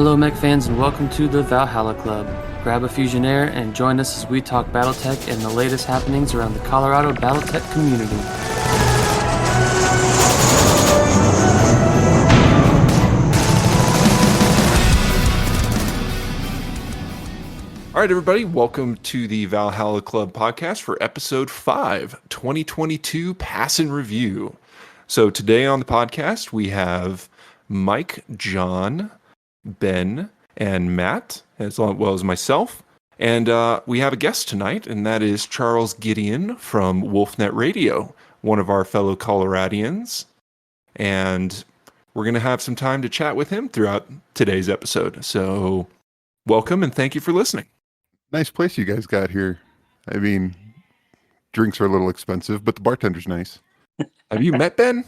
Hello mech fans and welcome to the Valhalla Club. Grab a Fusionaire and join us as we talk Battletech and the latest happenings around the Colorado Battletech community. All right, everybody, welcome to the Valhalla Club podcast for episode 5, 2022 Pass and Review. So today on the podcast, we have Mike, John, Ben, and Matt, as well as myself. And we have a guest tonight, and that is Charles Gideon from WolfNet Radio, one of our fellow Coloradians. And we're going to have some time to chat with him throughout today's episode. So welcome and thank you for listening. Nice place you guys got here. I mean, drinks are a little expensive, but the bartender's nice. Have you met Ben?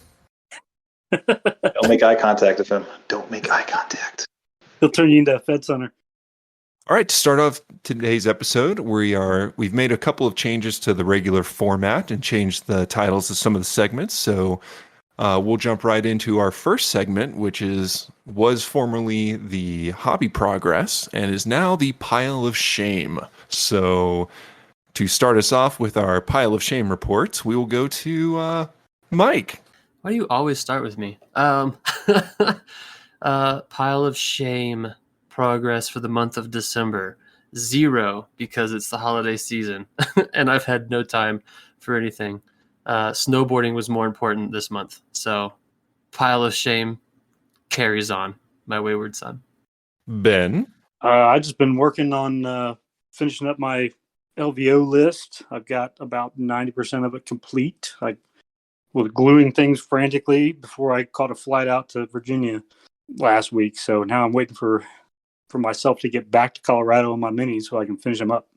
Don't make eye contact with him. Don't make eye contact. He'll turn you into a Fed Center. All right, to start off today's episode, we've made a couple of changes to the regular format and changed the titles of some of the segments. So we'll jump right into our first segment, which was formerly the Hobby Progress and is now the Pile of Shame. So to start us off with our Pile of Shame reports, we will go to Mike. Why do you always start with me? Pile of Shame progress for the month of December. 0, because it's the holiday season and I've had no time for anything. Snowboarding was more important this month. So Pile of Shame carries on, my wayward son. Ben? I've just been working on finishing up my LVO list. I've got about 90% of it complete. I was gluing things frantically before I caught a flight out to Virginia last week. So now I'm waiting for myself to get back to Colorado on my minis so I can finish them up.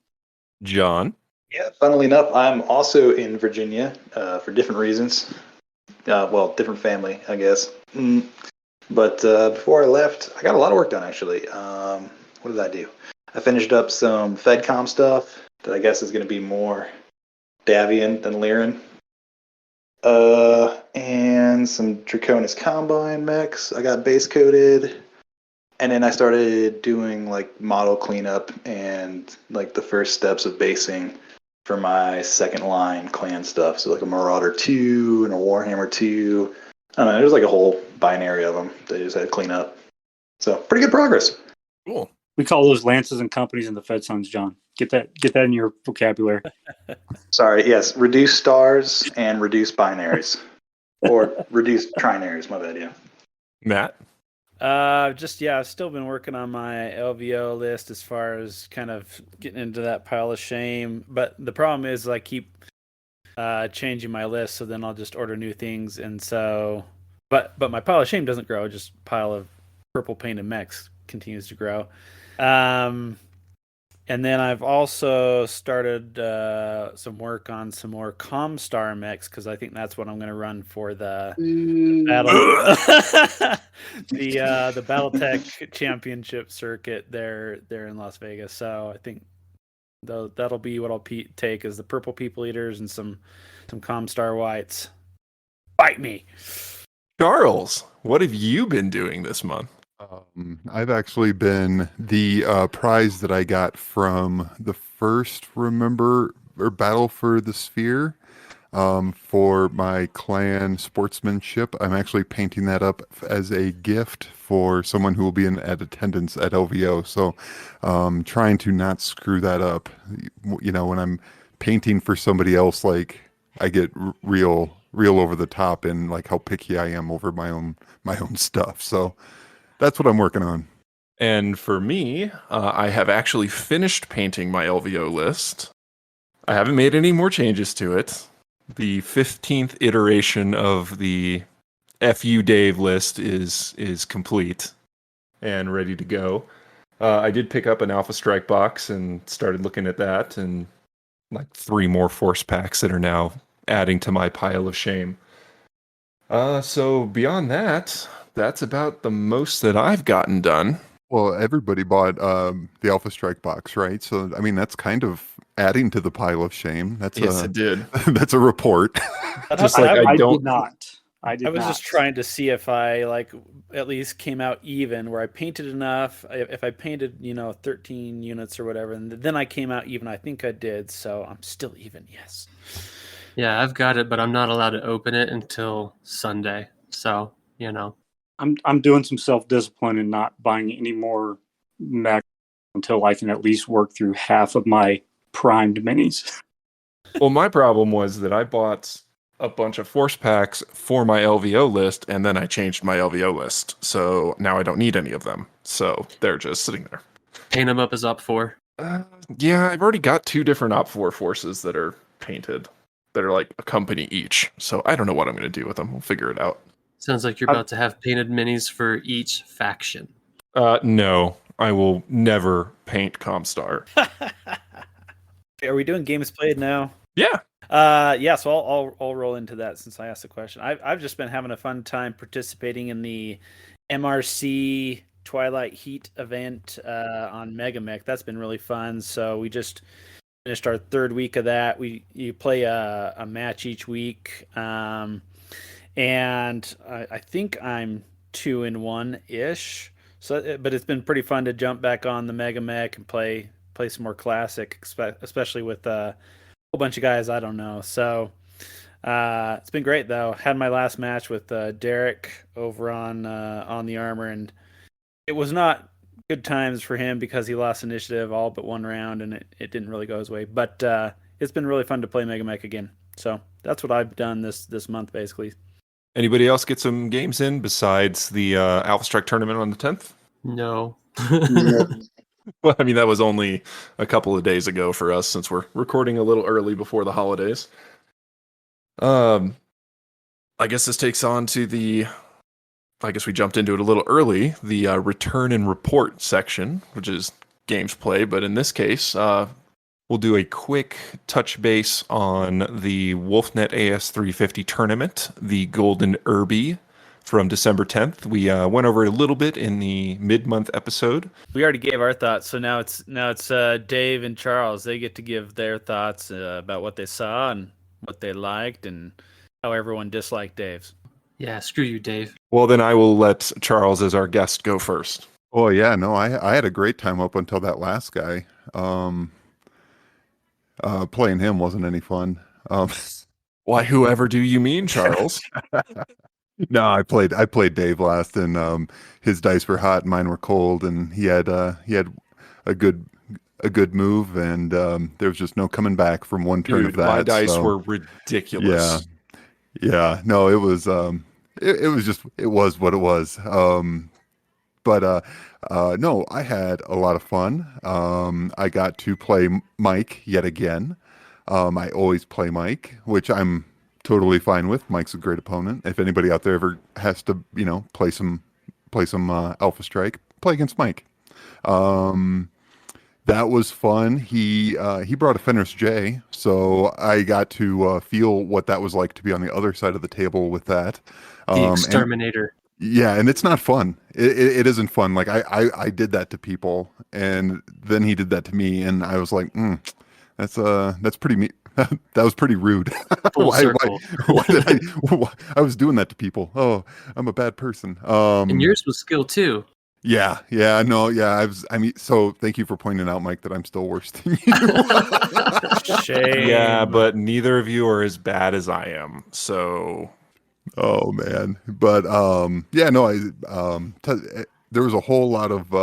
John? Yeah, funnily enough, I'm also in Virginia for different reasons. Different family, I guess. But before I left, I got a lot of work done, actually. What did I do? I finished up some FedCom stuff that I guess is going to be more Davian than Lyran. And some Draconis Combine mechs. I got base coated. And then I started doing like model cleanup and like the first steps of basing for my second line clan stuff. So like a Marauder 2 and a Warhammer 2. I don't know, there's like a whole binary of them that I just had to clean up. So pretty good progress. Cool. We call those lances and companies in the Fed Sons, John. Get that in your vocabulary. Sorry, yes, reduce stars and reduce binaries. Or reduce trinaries, my bad, yeah. Matt? I've still been working on my LVO list as far as kind of getting into that pile of shame. But the problem is I keep changing my list, so then I'll just order new things. And so, but my pile of shame doesn't grow; just pile of purple painted mechs continues to grow. And then I've also started some work on some more Comstar mechs because I think that's what I'm going to run for the battle, the Battletech Championship circuit there in Las Vegas. So I think that'll be what I'll take as the purple people eaters and some Comstar whites. Bite me, Charles, what have you been doing this month? I've actually been the prize that I got from the first Battle for the Sphere for my clan sportsmanship. I'm actually painting that up as a gift for someone who will be at attendance at LVO. So trying to not screw that up. You know, when I'm painting for somebody else, like I get real over the top and like how picky I am over my own stuff. So that's what I'm working on. And for me, I have actually finished painting my LVO list. I haven't made any more changes to it. The 15th iteration of the FU Dave list is complete and ready to go. I did pick up an Alpha Strike box and started looking at that, and like 3 more force packs that are now adding to my pile of shame. So beyond that, that's about the most that I've gotten done. Well, everybody bought the Alpha Strike box, right? So, I mean, that's kind of adding to the pile of shame. Yes, it did. That's a report. Just like I did not. I did I was not. just trying to see if I like at least came out even, where I painted enough. If I painted, 13 units or whatever, and then I came out even. I think I did, so I'm still even. Yes. Yeah, I've got it, but I'm not allowed to open it until Sunday. So, I'm doing some self-discipline and not buying any more mech until I can at least work through half of my primed minis. Well, my problem was that I bought a bunch of force packs for my LVO list, and then I changed my LVO list. So now I don't need any of them. So they're just sitting there. paint them up as Op 4. Yeah, I've already got 2 different Op 4 forces that are painted, that are like a company each. So I don't know what I'm going to do with them. We'll figure it out. Sounds like you're about to have painted minis for each faction. No, I will never paint Comstar. Are we doing games played now? Yeah. Yeah. So I'll roll into that since I asked the question. I've just been having a fun time participating in the MRC Twilight Heat event on Megamech. That's been really fun. So we just finished our 3rd week of that. You play a match each week, and I think I'm 2-1 ish. So, but it's been pretty fun to jump back on the Megamech and play some more classic, especially with a whole bunch of guys I don't know. So it's been great though. Had my last match with Derek over on the armor, and it was not good times for him because he lost initiative all but 1 round, and it didn't really go his way. But it's been really fun to play Megamech again. So that's what I've done this month basically. Anybody else get some games in besides the Alpha Strike tournament on the 10th? No. Well, I mean, that was only a couple of days ago for us since we're recording a little early before the holidays. I guess this takes on to I guess we jumped into it a little early, the return and report section, which is games play. But in this case, we'll do a quick touch base on the WolfNet AS350 tournament, the Golden Irby from December 10th. We went over it a little bit in the mid-month episode. We already gave our thoughts, so now it's Dave and Charles. They get to give their thoughts about what they saw and what they liked and how everyone disliked Dave's. Yeah, screw you, Dave. Well, then I will let Charles as our guest go first. Oh yeah, no, I had a great time up until that last guy. Playing him wasn't any fun. Why, whoever do you mean, Charles? No, I played Dave last, and his dice were hot, and mine were cold, and he had a good move, and there was just no coming back from one turn of Dude, that. my dice so, were ridiculous. yeah. No, it was it was what it was. But no, I had a lot of fun. I got to play Mike yet again. I always play Mike, which I'm totally fine with. Mike's a great opponent. If anybody out there ever has to, play some Alpha Strike, play against Mike. That was fun. He brought a Fenris J, so I got to feel what that was like to be on the other side of the table with that. The Exterminator. And it's not fun. It isn't fun. Like I did that to people, and then he did that to me, and I was like, that's pretty me. That was pretty rude. Full circle. Why did I was doing that to people. Oh, I'm a bad person. And yours was skill too. Yeah. So thank you for pointing out, Mike, that I'm still worse than you. Shame. Yeah, but neither of you are as bad as I am. So, oh man. But there was a whole lot of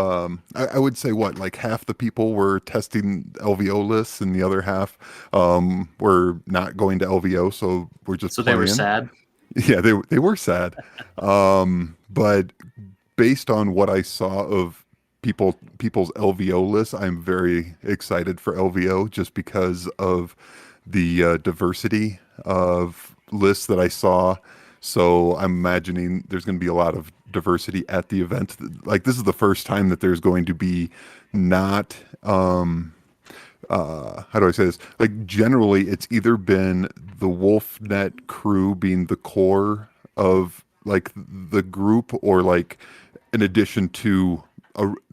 I would say like half the people were testing LVO lists, and the other half were not going to LVO, so we're just playing. They were sad. Yeah, they were sad. But based on what I saw of people's LVO lists, I'm very excited for LVO just because of the diversity of lists that I saw. So I'm imagining there's going to be a lot of diversity at the event. Like, this is the first time that there's going to be not how do I say this? Like, generally it's either been the WolfNet crew being the core of like the group, or like in addition to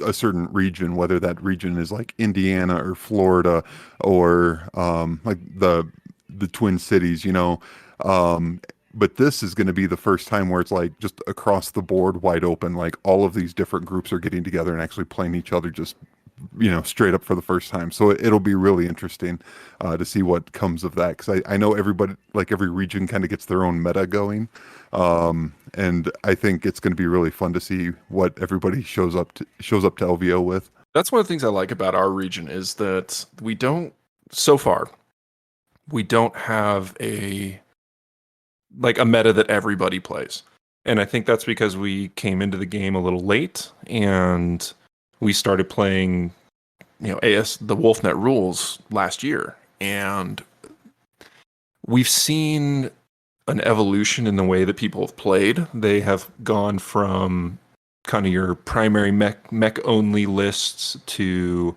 a certain region, whether that region is like Indiana or Florida or like the Twin Cities, but this is going to be the first time where it's like just across the board, wide open. Like all of these different groups are getting together and actually playing each other just straight up for the first time. So it'll be really interesting to see what comes of that, because I know everybody, like every region kind of gets their own meta going, and I think it's going to be really fun to see what everybody shows up to LVO with. That's one of the things I like about our region is that so far we don't have a meta that everybody plays. And I think that's because we came into the game a little late and we started playing, the WolfNet rules last year. And we've seen an evolution in the way that people have played. They have gone from kind of your primary mech only lists to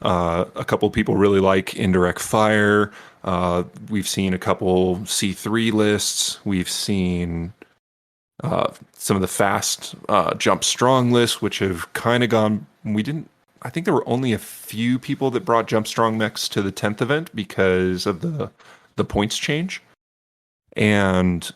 a couple of people really like indirect fire. We've seen a couple C3 lists. We've seen some of the fast jump strong lists, which have kind of gone. I think there were only a few people that brought jump strong mechs to the 10th event because of the points change. And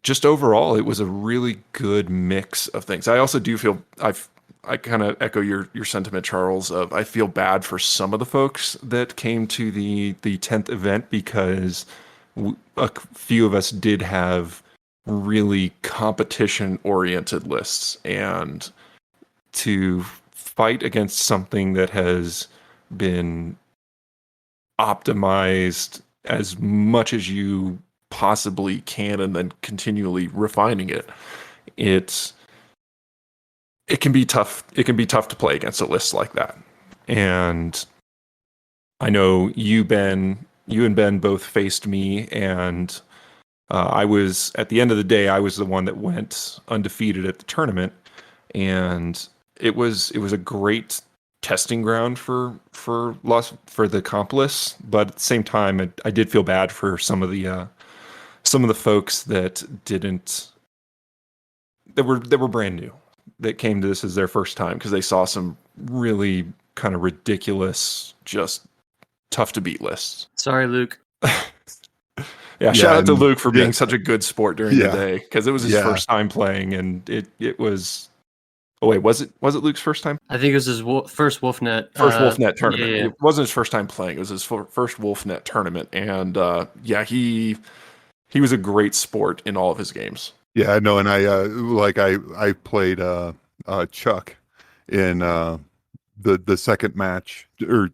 just overall, it was a really good mix of things. I also do feel I kind of echo your sentiment, Charles. Of I feel bad for some of the folks that came to the 10th event, because a few of us did have really competition oriented lists, and to fight against something that has been optimized as much as you possibly can and then continually refining it, it can be tough. It can be tough to play against a list like that. And I know you and Ben both faced me, and I was, at the end of the day, I was the one that went undefeated at the tournament, and it was a great testing ground for the comp lists. But at the same time, I did feel bad for some of the folks that were brand new, that came to this as their first time, because they saw some really kind of ridiculous, just tough to beat lists. Sorry, Luke. Shout out to Luke for being such a good sport during the day, because it was his first time playing, and it was. Oh wait, was it Luke's first time? I think it was his first WolfNet. WolfNet tournament. Yeah. It wasn't his first time playing. It was his first WolfNet tournament, and he was a great sport in all of his games. Yeah, I know, and I played Chuck in the second match, or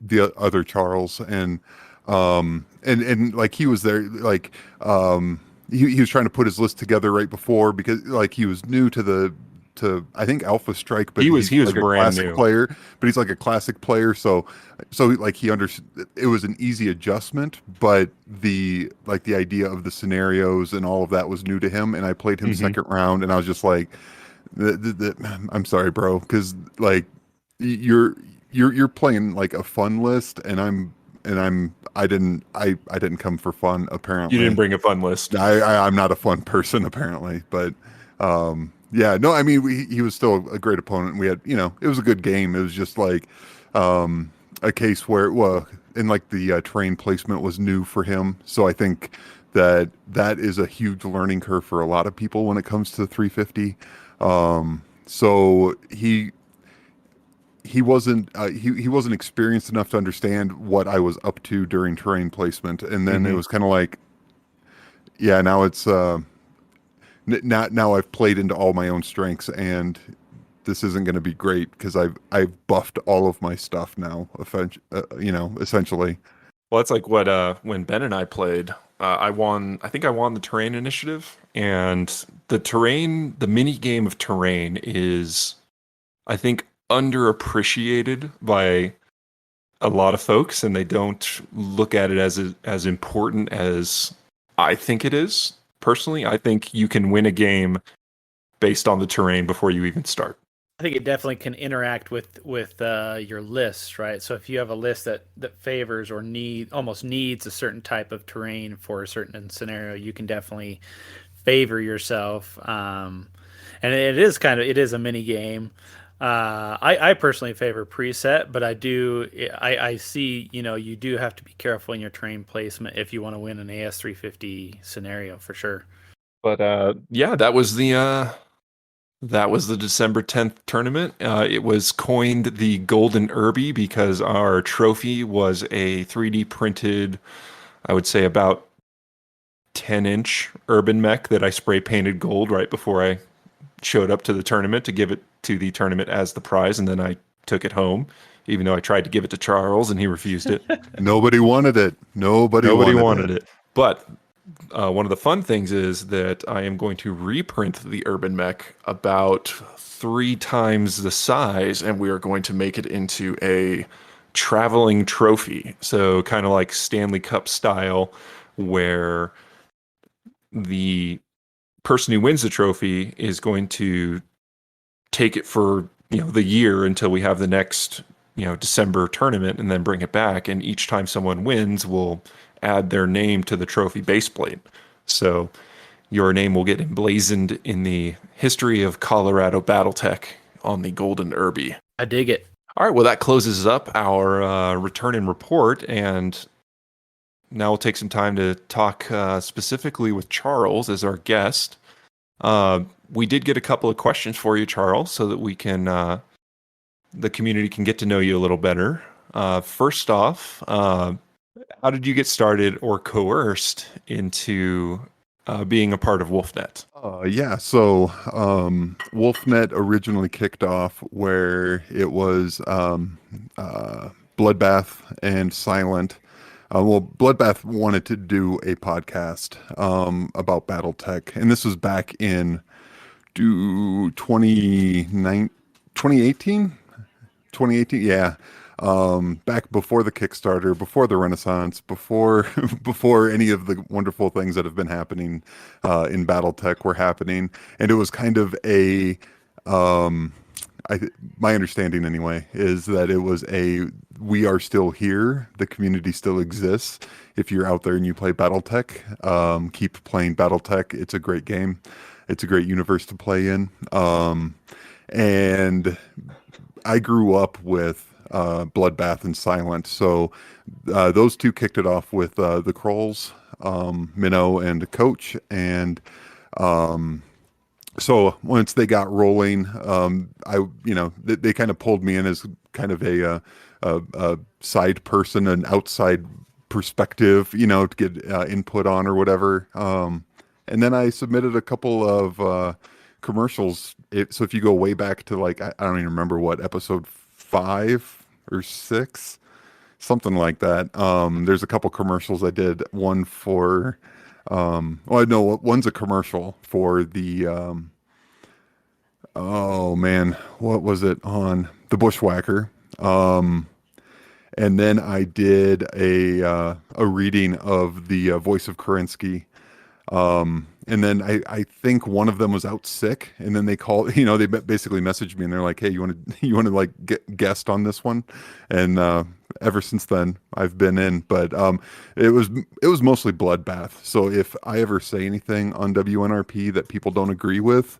the other Charles, and like he was there, like he was trying to put his list together right before, because like he was new to I think Alpha Strike, but he was like brand new player, but he's like a classic player, so like he understood. It was an easy adjustment, but the idea of the scenarios and all of that was new to him, and I played him second round, and I was just like, I'm sorry, bro, because like you're playing like a fun list, and I didn't come for fun, apparently. You didn't bring a fun list. I'm not a fun person, apparently, but yeah, no, I mean, he was still a great opponent. We had, it was a good game. It was just like a case where, and like the terrain placement was new for him. So I think that is a huge learning curve for a lot of people when it comes to the 350. So he wasn't he wasn't experienced enough to understand what I was up to during terrain placement, and then it was kind of like, yeah, now it's now I've played into all my own strengths, and this isn't going to be great, because I've buffed all of my stuff now, essentially. Well, it's like what when Ben and I played, I think I won the terrain initiative, and the mini game of terrain is, I think, underappreciated by a lot of folks, and they don't look at it as important as I think it is. Personally, I think you can win a game based on the terrain before you even start. I think it definitely can interact with your lists, right? So if you have a list that favors or almost needs a certain type of terrain for a certain scenario, you can definitely favor yourself. And it is a mini game. I personally favor preset, but I see, you do have to be careful in your terrain placement if you want to win an AS350 scenario for sure. But yeah, that was the December 10th tournament. It was coined the Golden Irby because our trophy was a 3D printed, I would say about 10-inch urban mech that I spray painted gold right before I showed up to the tournament to give it to the tournament as the prize, and then I took it home, even though I tried to give it to Charles and he refused it. Nobody wanted it. Nobody wanted it. But one of the fun things is that I am going to reprint the urban mech about 3 times the size, and we are going to make it into a traveling trophy. So kind of like Stanley Cup style, where the person who wins the trophy is going to take it for the year until we have the next December tournament, and then bring it back. And each time someone wins, we'll add their name to the trophy base plate. So your name will get emblazoned in the history of Colorado Battletech on the Golden Irby. I dig it. All right, well, that closes up our return and report, and now we'll take some time to talk specifically with Charles as our guest. We did get a couple of questions for you, Charles, so that we can the community can get to know you a little better. First off, how did you get started or coerced into being a part of WolfNet? Yeah, so WolfNet originally kicked off where it was Bloodbath and Silent. Well, Bloodbath wanted to do a podcast about Battletech, and this was back in 2018? 2018, yeah. Back before the Kickstarter, before the Renaissance, before any of the wonderful things that have been happening in Battletech were happening, and it was kind of a my understanding anyway is that it was we are still here, the community still exists. If you're out there and you play Battletech, keep playing Battletech. It's a great game. It's a great universe to play in. And I grew up with Bloodbath and Silent, so those two kicked it off with the Krolls, Minnow and Coach, and so once they got rolling, they kind of pulled me in as kind of a side person, an outside perspective, to get input on or whatever. And then I submitted a couple of commercials. So if you go way back to I don't even remember what, episode 5 or 6, something like that. There's a couple commercials I did. One for one's a commercial for the what was it on the Bushwhacker? And then I did a reading of the Voice of Kerensky. And then I think one of them was out sick, and then they called, they basically messaged me and they're like, "Hey, you want to get guest on this one?" And ever since then I've been in, but it was mostly Bloodbath. So if I ever say anything on WNRP that people don't agree with,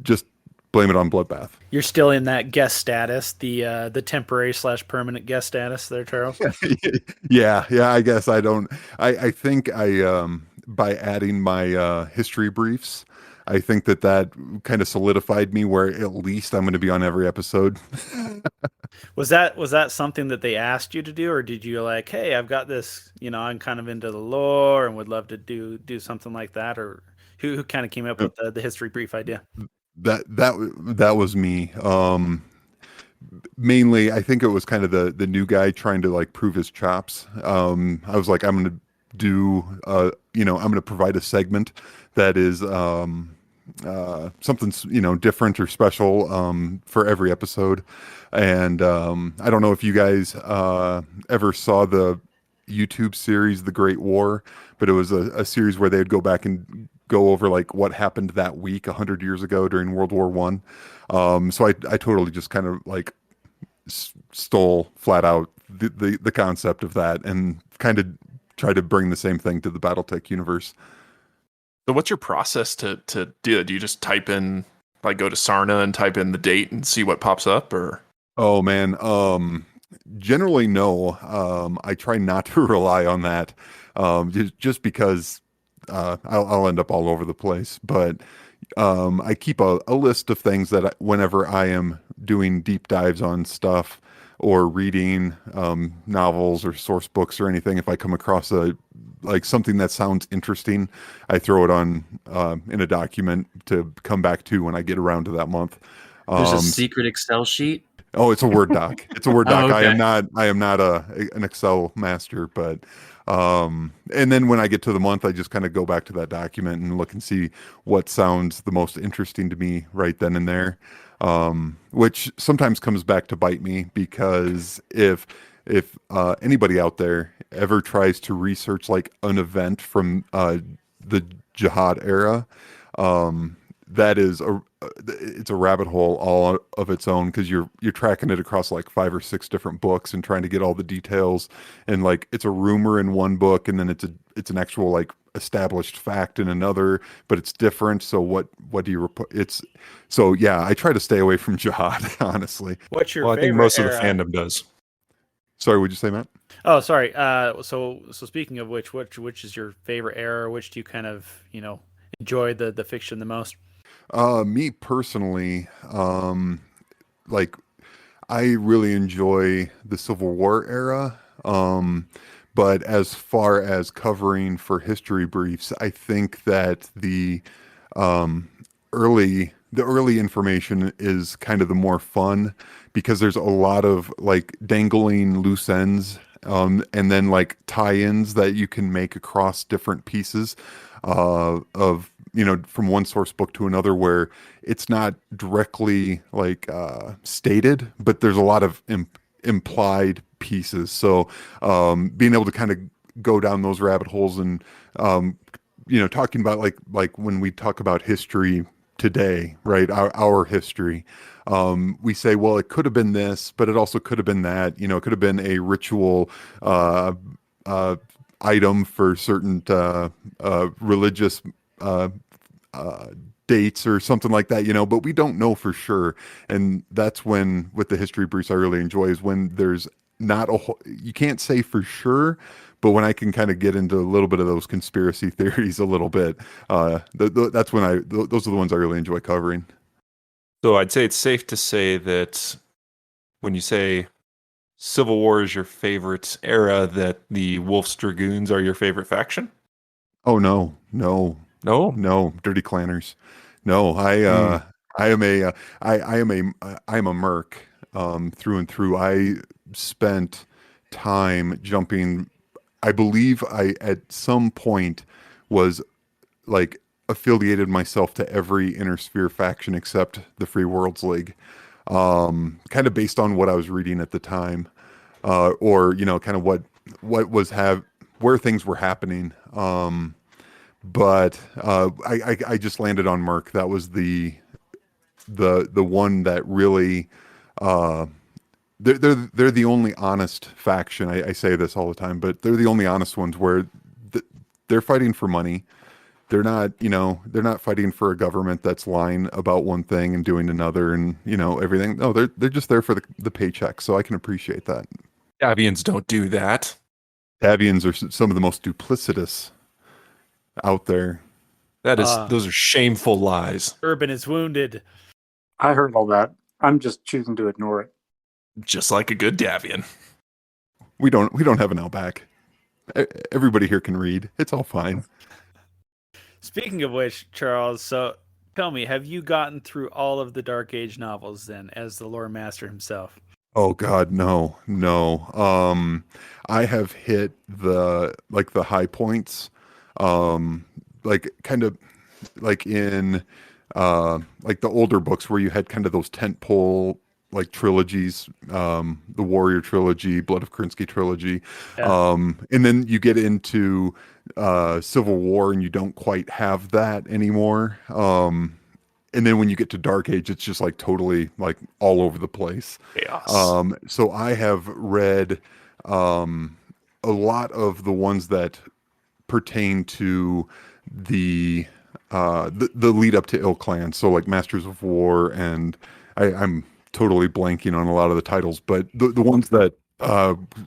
just blame it on Bloodbath. You're still in that guest status, the temporary / permanent guest status there, Charles. Yeah. I guess I think by adding my history briefs, I think that kind of solidified me where at least I'm going to be on every episode. Was that something that they asked you to do, or did you like, hey, I've got this, I'm kind of into the lore and would love to do something like that, or who kind of came up with the history brief idea? That was me. Mainly, I think it was kind of the new guy trying to prove his chops. I was like, I'm going to do, I'm going to provide a segment that is something different or special for every episode. And I don't know if you guys ever saw the YouTube series The Great War, but it was a series where they'd go back and go over what happened that week 100 years ago during World War One. So I totally just kind of stole flat out the concept of that and kind of try to bring the same thing to the Battletech universe. So what's your process to do it? Do you just type in Like go to Sarna and type in the date and see what pops up, or? Oh man, generally no. I try not to rely on that, just because I'll end up all over the place. But I keep a list of things that whenever I am doing deep dives on stuff or reading novels or source books or anything, if I come across something that sounds interesting, I throw it on in a document to come back to when I get around to that month. There's a secret Excel sheet. Oh, it's a Word doc. It's a Word doc. Oh, okay. I am not an Excel master, but and then when I get to the month, I just kind of go back to that document and look and see what sounds the most interesting to me right then and there. Which sometimes comes back to bite me, because if anybody out there ever tries to research like an event from the jihad era, that is it's a rabbit hole all of its own, because you're tracking it across like 5 or 6 different books and trying to get all the details, and like it's a rumor in one book and then it's an actual like established fact in another, but it's different. So what do you yeah, I try to stay away from jihad, honestly. What's your Well, I favorite think most era? of the fandom does. Sorry, would you say, Matt? Oh, sorry. So speaking of which is your favorite era? Which do you kind of enjoy the fiction the most? Me personally, like I really enjoy the Civil War era. But as far as covering for history briefs, I think that the early information is kind of the more fun, because there's a lot of like dangling loose ends, and then like tie-ins that you can make across different pieces of from one source book to another, where it's not directly like stated, but there's a lot of implied pieces. So being able to kind of go down those rabbit holes and talking about like when we talk about history today, right? Our history. We say, well, it could have been this, but it also could have been that. It could have been a ritual item for certain religious dates or something like that, but we don't know for sure. And that's when, with the history briefs, I really enjoy is when there's not you can't say for sure, but when I can kind of get into a little bit of those conspiracy theories a little bit, that's when those are the ones I really enjoy covering. So I'd say it's safe to say that when you say Civil War is your favorite era, that the Wolf's Dragoons are your favorite faction? Oh, no, Dirty Clanners. No, I am a merc through and through. I spent time jumping. I believe I at some point was like affiliated myself to every Inner Sphere faction except the Free Worlds League, kind of based on what I was reading at the time, or kind of what was where things were happening. But I just landed on Merc. That was the one that really they're the only honest faction. I say this all the time, but they're the only honest ones where they're fighting for money. They're not fighting for a government that's lying about one thing and doing another and everything. No, they're just there for the paycheck. So I can appreciate that. Avians don't do that. Avians are some of the most duplicitous out there. Those are shameful lies. BourBen is wounded. I heard all that. I'm just choosing to ignore it. Just like a good Davian. We don't have an Outback. Everybody here can read. It's all fine. Speaking of which, Charles, so tell me, have you gotten through all of the Dark Age novels then, as the lore master himself? Oh God, no. I have hit the high points, like kind of like in like the older books where you had kind of those tentpole like trilogies, the Warrior trilogy, Blood of Krinsky trilogy, and then you get into Civil War and you don't quite have that anymore. And then when you get to Dark Age, it's just like totally like all over the place. Chaos. So I have read a lot of the ones that pertain to the the lead up to Ill Clan, so like Masters of War, and I'm totally blanking on a lot of the titles, but the ones that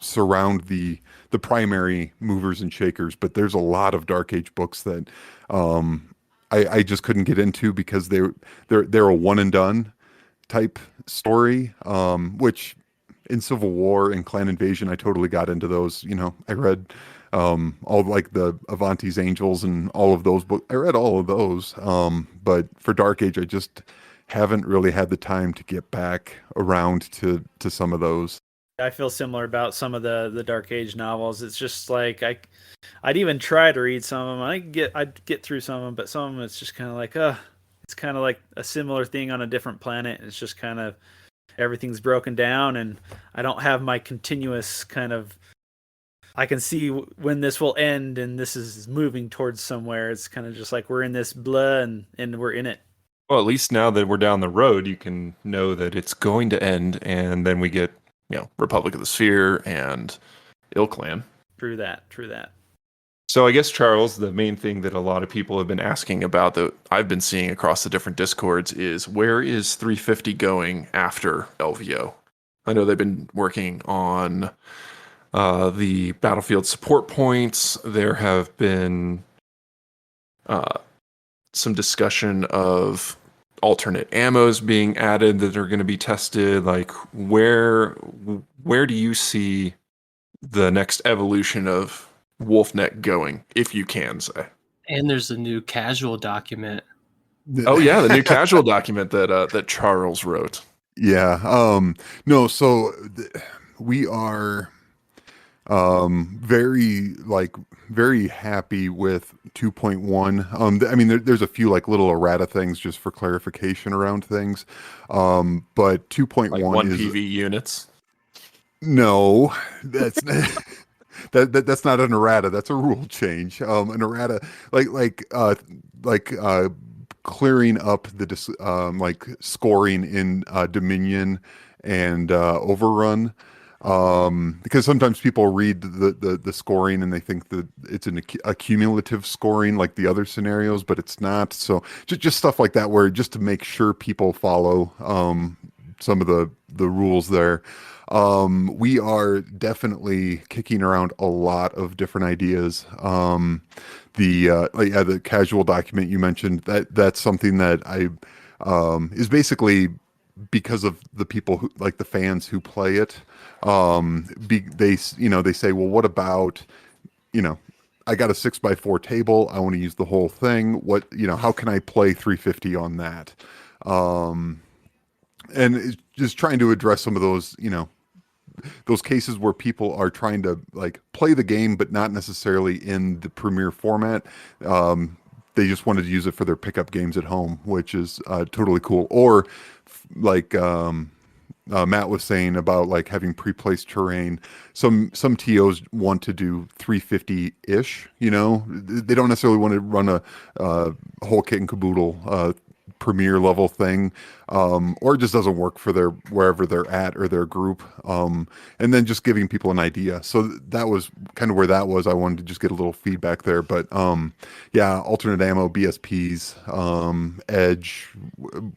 surround the primary movers and shakers. But there's a lot of Dark Age books that I just couldn't get into because they're a one and done type story, which in Civil War and Clan Invasion, I totally got into those. I read all like the Avanti's Angels and all of those books. I read all of those. But for Dark Age, I just haven't really had the time to get back around to some of those. I feel similar about some of the Dark Age novels. It's just like I'd even try to read some of them. I'd get through some of them, but some of them it's just kind of like, it's kind of like a similar thing on a different planet. It's just kind of everything's broken down, and I don't have my continuous kind of. I can see when this will end, and this is moving towards somewhere. It's kind of just like we're in this blah, and we're in it. Well, at least now that we're down the road, you can know that it's going to end, and then we get, Republic of the Sphere and Ill Clan. True that. So I guess, Charles, the main thing that a lot of people have been asking about that I've been seeing across the different Discords is where is 350 going after LVO? I know they've been working on the battlefield support points. There have been some discussion of alternate ammos being added that are going to be tested. Like, where do you see the next evolution of WolfNet going, if you can say? And there's a new casual document. Oh yeah, the new casual document that Charles wrote. Yeah. No. So we are very happy with 2.1. I mean, there's a few like little errata things just for clarification around things. But 2.1 like one is PV units. No, that's that's not an errata. That's a rule change. An errata, like clearing up the like scoring in Dominion and Overrun. Because sometimes people read the scoring and they think that it's a cumulative scoring like the other scenarios, but it's not. So just stuff like that, where just to make sure people follow some of the rules there. We are definitely kicking around a lot of different ideas. The casual document you mentioned, that's something that I is basically because of the people who, like the fans who play it. They say, well, what about, I got a 6x4 table. I want to use the whole thing. How can I play 350 on that? And it's just trying to address some of those, those cases where people are trying to like play the game, but not necessarily in the premier format. They just wanted to use it for their pickup games at home, which is totally cool. Or like Matt was saying about like having pre-placed terrain. Some TOs want to do 350-ish. They don't necessarily want to run a whole kit and caboodle premier level thing, or it just doesn't work for their wherever they're at or their group. And then just giving people an idea. So that was kind of where that was. I wanted to just get a little feedback there. But yeah, alternate ammo, BSPs, Edge.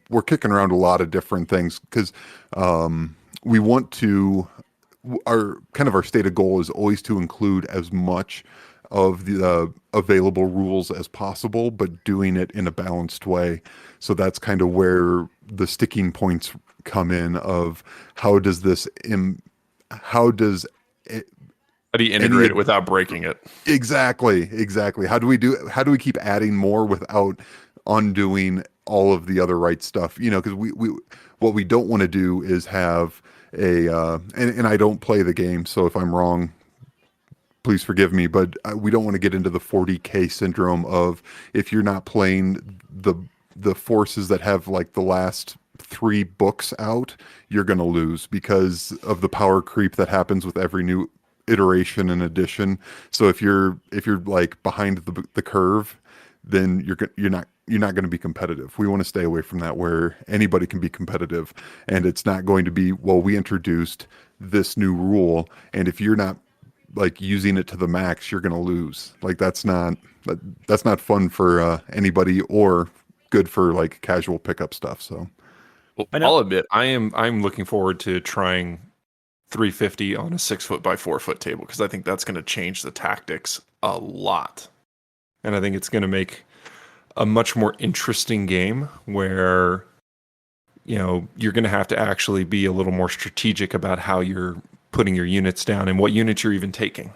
We're kicking around a lot of different things because we want to. Our stated goal is always to include as much of the available rules as possible, but doing it in a balanced way. So that's kind of where the sticking points come in of how do you integrate it without breaking it? Exactly. How do we keep adding more without undoing all of the other right stuff? Because we what we don't want to do is have and I don't play the game, so if I'm wrong, please forgive me, but we don't want to get into the 40K syndrome of if you're not playing the forces that have like the last 3 books out, you're going to lose because of the power creep that happens with every new iteration and edition. So if you're like behind the curve, then you're not going to be competitive. We want to stay away from that, where anybody can be competitive, and it's not going to be, well, we introduced this new rule, and if you're not like using it to the max, you're going to lose. Like that's not fun for anybody or good for like casual pickup stuff. So Well, I know. I'll admit, I'm looking forward to trying 350 on a 6 foot by 4 foot table because I think that's going to change the tactics a lot, and I think it's going to make a much more interesting game where you're going to have to actually be a little more strategic about how you're putting your units down and what units you're even taking.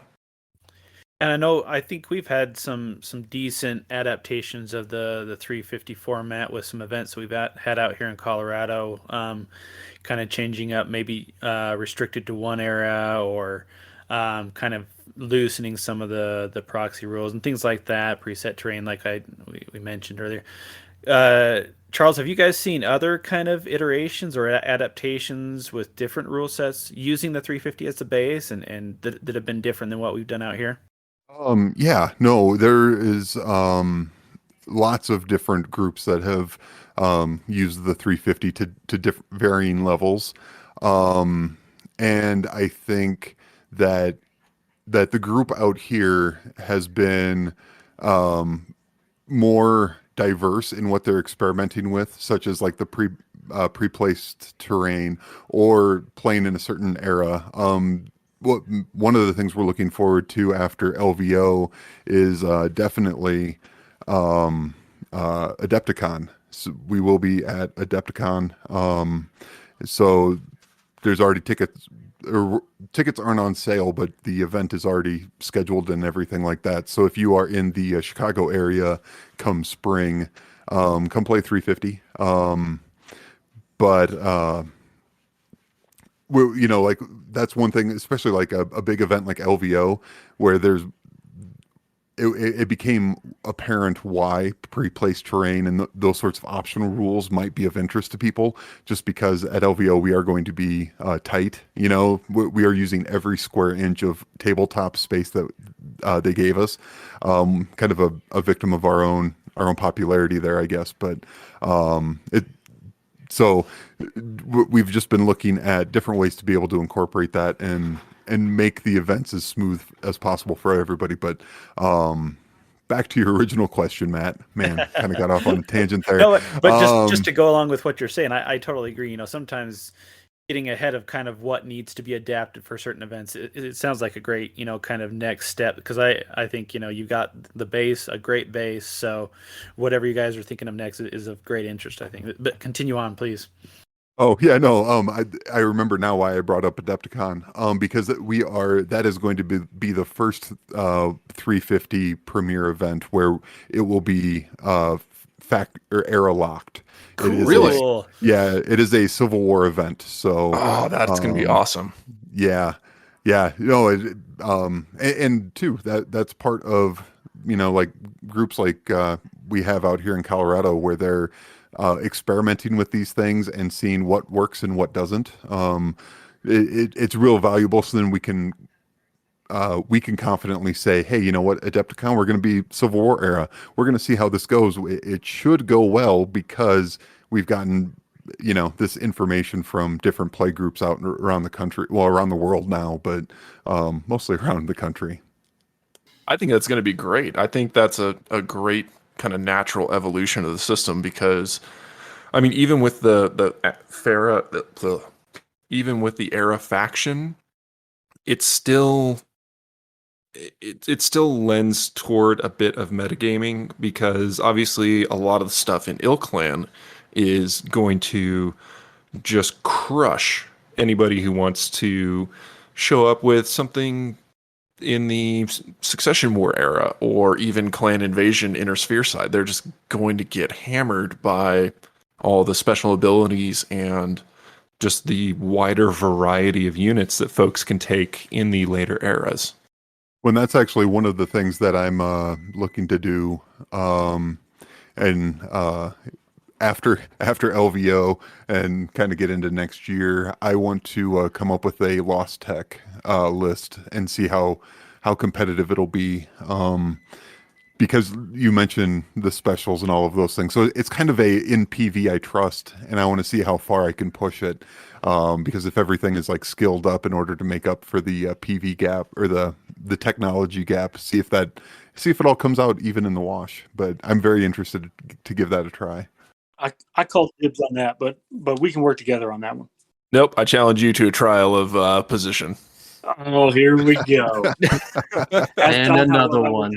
And I think we've had some decent adaptations of the 350 format with some events that we've had out here in Colorado, kind of changing up, maybe restricted to one era or kind of loosening some of the proxy rules and things like that, preset terrain like we mentioned earlier. Charles, have you guys seen other kind of iterations or adaptations with different rule sets using the 350 as the base and that have been different than what we've done out here? yeah, no, there is lots of different groups that have used the 350 to varying levels. And I think that the group out here has been more diverse in what they're experimenting with, such as like the pre-placed terrain or playing in a certain era. One of the things we're looking forward to after LVO is definitely Adepticon. So we will be at Adepticon. So there's already tickets. Tickets aren't on sale, but the event is already scheduled and everything like that. So if you are in the Chicago area come spring, come play 350. But like that's one thing, especially like a big event like LVO, where it became apparent why pre-placed terrain and those sorts of optional rules might be of interest to people, just because at LVO we are going to be tight. We are using every square inch of tabletop space that they gave us. Kind of a victim of our own popularity there, I guess. But so we've just been looking at different ways to be able to incorporate that and make the events as smooth as possible for everybody. But back to your original question, Matt. Man, kind of got off on a tangent there. No, but just to go along with what you're saying, I totally agree. Sometimes getting ahead of kind of what needs to be adapted for certain events, it sounds like a great, kind of next step, because I think, you got the base, a great base. So whatever you guys are thinking of next is of great interest, I think. But continue on, please. Oh yeah, no. I remember now why I brought up Adepticon. Because that is going to be the first 350 premiere event where it will be era locked. Cool. It is Really? Yeah, it is a Civil War event. So that's gonna be awesome. Yeah, and too that's part of like groups like we have out here in Colorado where they're experimenting with these things and seeing what works and what doesn't. It's real valuable. So then we can confidently say, hey, you know what, Adepticon, we're going to be Civil War era. We're going to see how this goes. It should go well because we've gotten this information from different play groups out around the country, well, around the world now, but mostly around the country. I think that's going to be great. I think that's a great kind of natural evolution of the system, because I mean, even with the era faction, it still lends toward a bit of metagaming, because obviously a lot of the stuff in Ilclan is going to just crush anybody who wants to show up with something in the Succession War era or even Clan Invasion Inner Sphere side. They're just going to get hammered by all the special abilities and just the wider variety of units that folks can take in the later eras. Well, that's actually one of the things that I'm looking to do. After LVO and kind of get into next year, I want to come up with a Lost Tech list and see how competitive it'll be. because you mentioned the specials and all of those things. So it's kind of in PV I trust, and I want to see how far I can push it. Because if everything is like skilled up in order to make up for the PV gap or the technology gap, see if it all comes out even in the wash. But I'm very interested to give that a try. I call dibs on that, but we can work together on that one. Nope, I challenge you to a trial of position. Oh, here we go. And another one.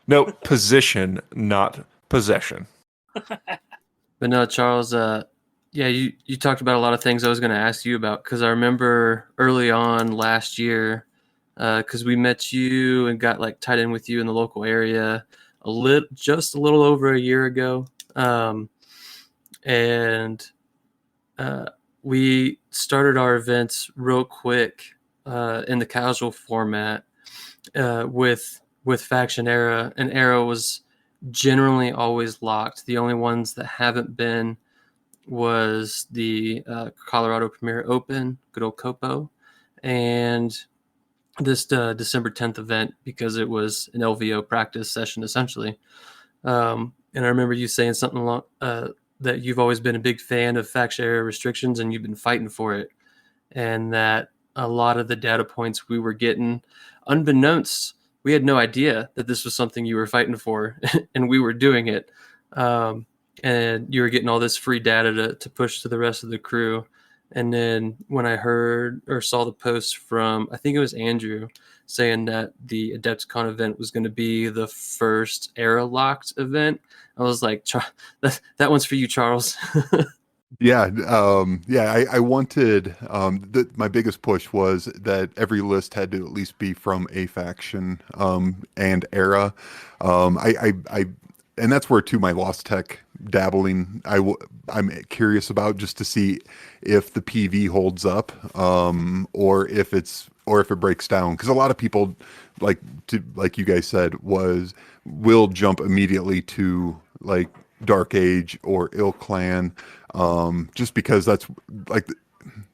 Nope, position, not possession. But no, Charles, yeah, you talked about a lot of things I was going to ask you about, because I remember early on last year, because we met you and got like tied in with you in the local area just a little over a year ago. And we started our events real quick in the casual format with Faction Era, and Era was generally always locked. The only ones that haven't been was the Colorado Premier Open, good old Copo, and this December 10th event, because it was an LVO practice session essentially. And I remember you saying something along that you've always been a big fan of faction area restrictions and you've been fighting for it, and that a lot of the data points we were getting, unbeknownst, we had no idea that this was something you were fighting for, and we were doing it. And you were getting all this free data to push to the rest of the crew. And then when I heard or saw the post from, I think it was Andrew, saying that the AdeptCon event was going to be the first era locked event, I was like, that one's for you, Charles. Yeah, I wanted my biggest push was that every list had to at least be from a faction and era. And that's where too my Lost Tech dabbling I'm curious about, just to see if the PV holds up or if it breaks down, because a lot of people like you guys said will jump immediately to like Dark Age or Ill Clan, just because that's like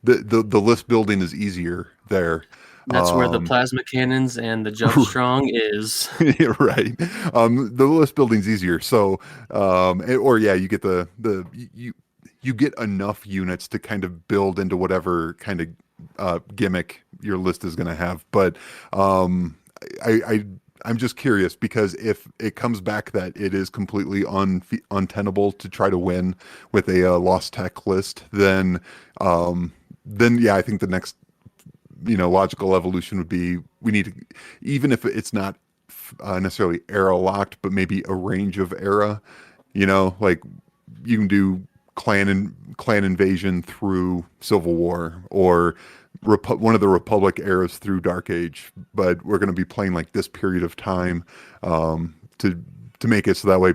the list building is easier there. That's where the plasma cannons and the jump strong is. Yeah, right. The list building's easier. So, you get you get enough units to kind of build into whatever kind of gimmick your list is going to have. But I'm just curious, because if it comes back that it is completely untenable to try to win with a Lost Tech list, then yeah, I think the next logical evolution would be, we need to, even if it's not necessarily era locked, but maybe a range of era, like you can do clan invasion through Civil War, or one of the Republic eras through Dark Age, but we're going to be playing like this period of time to make it so that way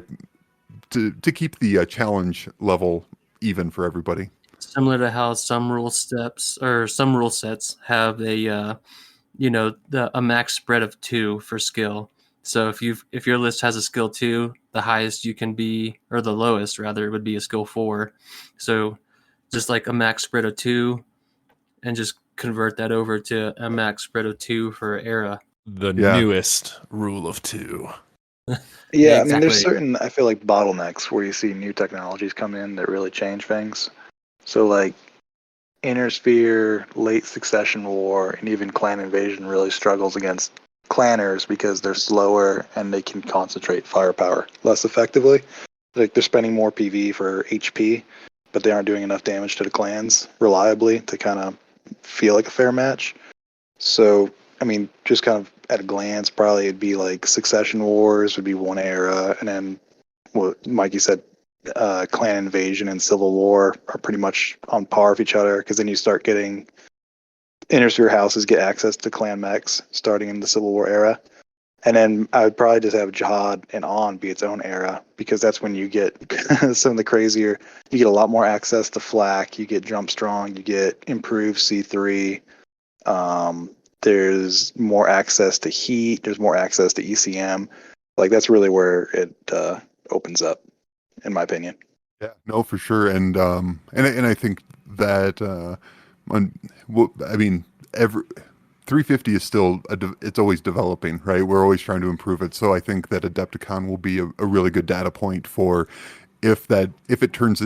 to keep the challenge level even for everybody. Similar to how some rule sets have a a max spread of 2 for skill. So if your list has a skill 2, the highest you can be, or the lowest rather, would be a skill 4. So just like a max spread of 2, and just convert that over to a max spread of 2 for era. The newest rule of 2. Yeah, exactly. I mean, there's certain, I feel like, bottlenecks where you see new technologies come in that really change things. So like Inner Sphere, Late Succession War, and even Clan Invasion really struggles against clanners because they're slower and they can concentrate firepower less effectively. Like they're spending more PV for HP, but they aren't doing enough damage to the clans reliably to kind of feel like a fair match. So, I mean, just kind of at a glance, probably it'd be like Succession Wars would be one era, and then what Mikey said, Clan Invasion and Civil War are pretty much on par with each other, because then you start getting Inner Sphere houses get access to clan mechs starting in the Civil War era. And then I would probably just have Jihad and On be its own era, because that's when you get some of the crazier, you get a lot more access to flak, you get Jump Strong, you get improved C3, there's more access to heat, there's more access to ECM. Like that's really where it opens up, in my opinion. Yeah, no, for sure. And I think that I mean, 350 is still it's always developing, right? We're always trying to improve it. So I think that Adepticon will be a really good data point for if it turns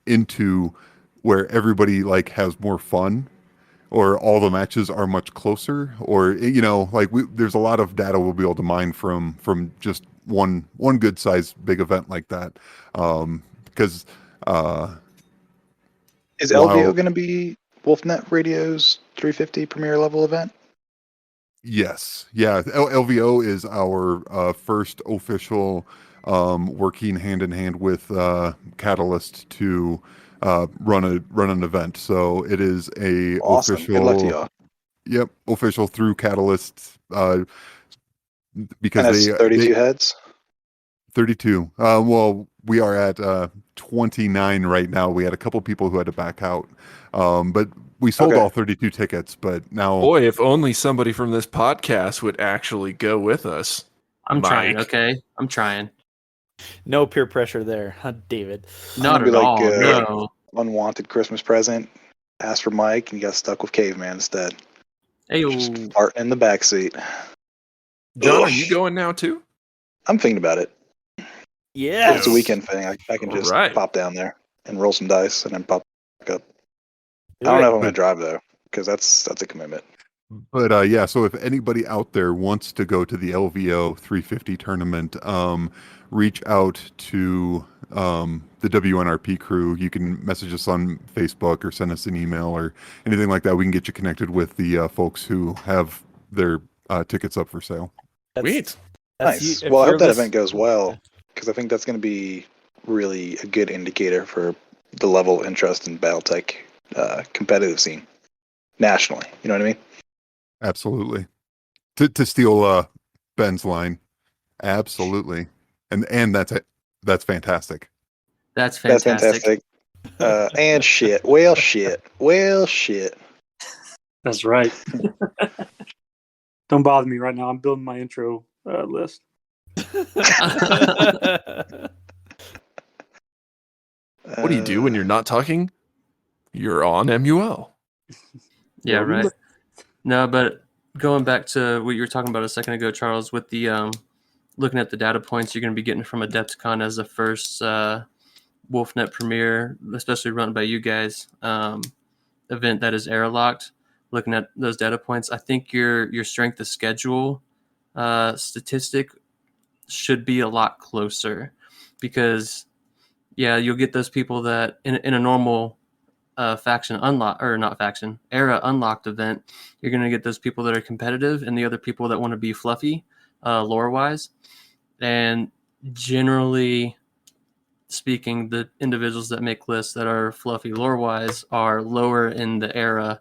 into where everybody like has more fun, or all the matches are much closer, or like there's a lot of data we'll be able to mine from just one good size big event like that. Because Is while LVO going to be WolfNet Radio's 350 premier level event? yes, yeah, LVO is our first official working hand in hand with Catalyst to run an event. So it is a Awesome. Good luck to official. y'all. Yep, official through Catalyst because And it's 32 heads. 32. Well, we are at 29 right now. We had a couple people who had to back out, but we sold Okay. all 32 tickets. But now, Boy, if only somebody from this podcast would actually go with us. I'm trying. Mike. Okay, I'm trying. No peer pressure there, huh, David? Not I'm at gonna be all. No. unwanted Christmas present. Asked for Mike, and you got stuck with Caveman instead. Hey, Just farting in the backseat. John, Ugh. are you going now too? I'm thinking about it. Yeah. It's a weekend thing. I can just Right. pop down there and roll some dice, and then pop back up. I don't know if I'm gonna drive though, because that's a commitment. but yeah. So if anybody out there wants to go to the LVO 350 tournament, reach out to the WNRP crew. You can message us on Facebook or send us an email or anything like that. We can get you connected with the folks who have their tickets up for sale. Sweet. Nice. Well, I hope that event goes well, because I think that's going to be really a good indicator for the level of interest in Battletech competitive scene nationally. You know what I mean? Absolutely. To steal Ben's line, absolutely, and that's it. That's fantastic. that's That's fantastic. fantastic. And shit. Well, shit. Well, shit. That's right. Don't bother me right now. I'm building my intro list. What do you do when you're not talking? You're on MUL. Yeah, Well, we right. look- No, but going back to what you were talking about a second ago, Charles, with the looking at the data points you're going to be getting from Adepticon as the first WolfNet Premier, especially run by you guys, event that is airlocked. Looking at those data points, I think your strength of schedule statistic should be a lot closer, because yeah, you'll get those people that in a normal faction unlock, or not faction, era unlocked event, you're going to get those people that are competitive and the other people that want to be fluffy lore wise. And generally speaking, the individuals that make lists that are fluffy lore wise are lower in the era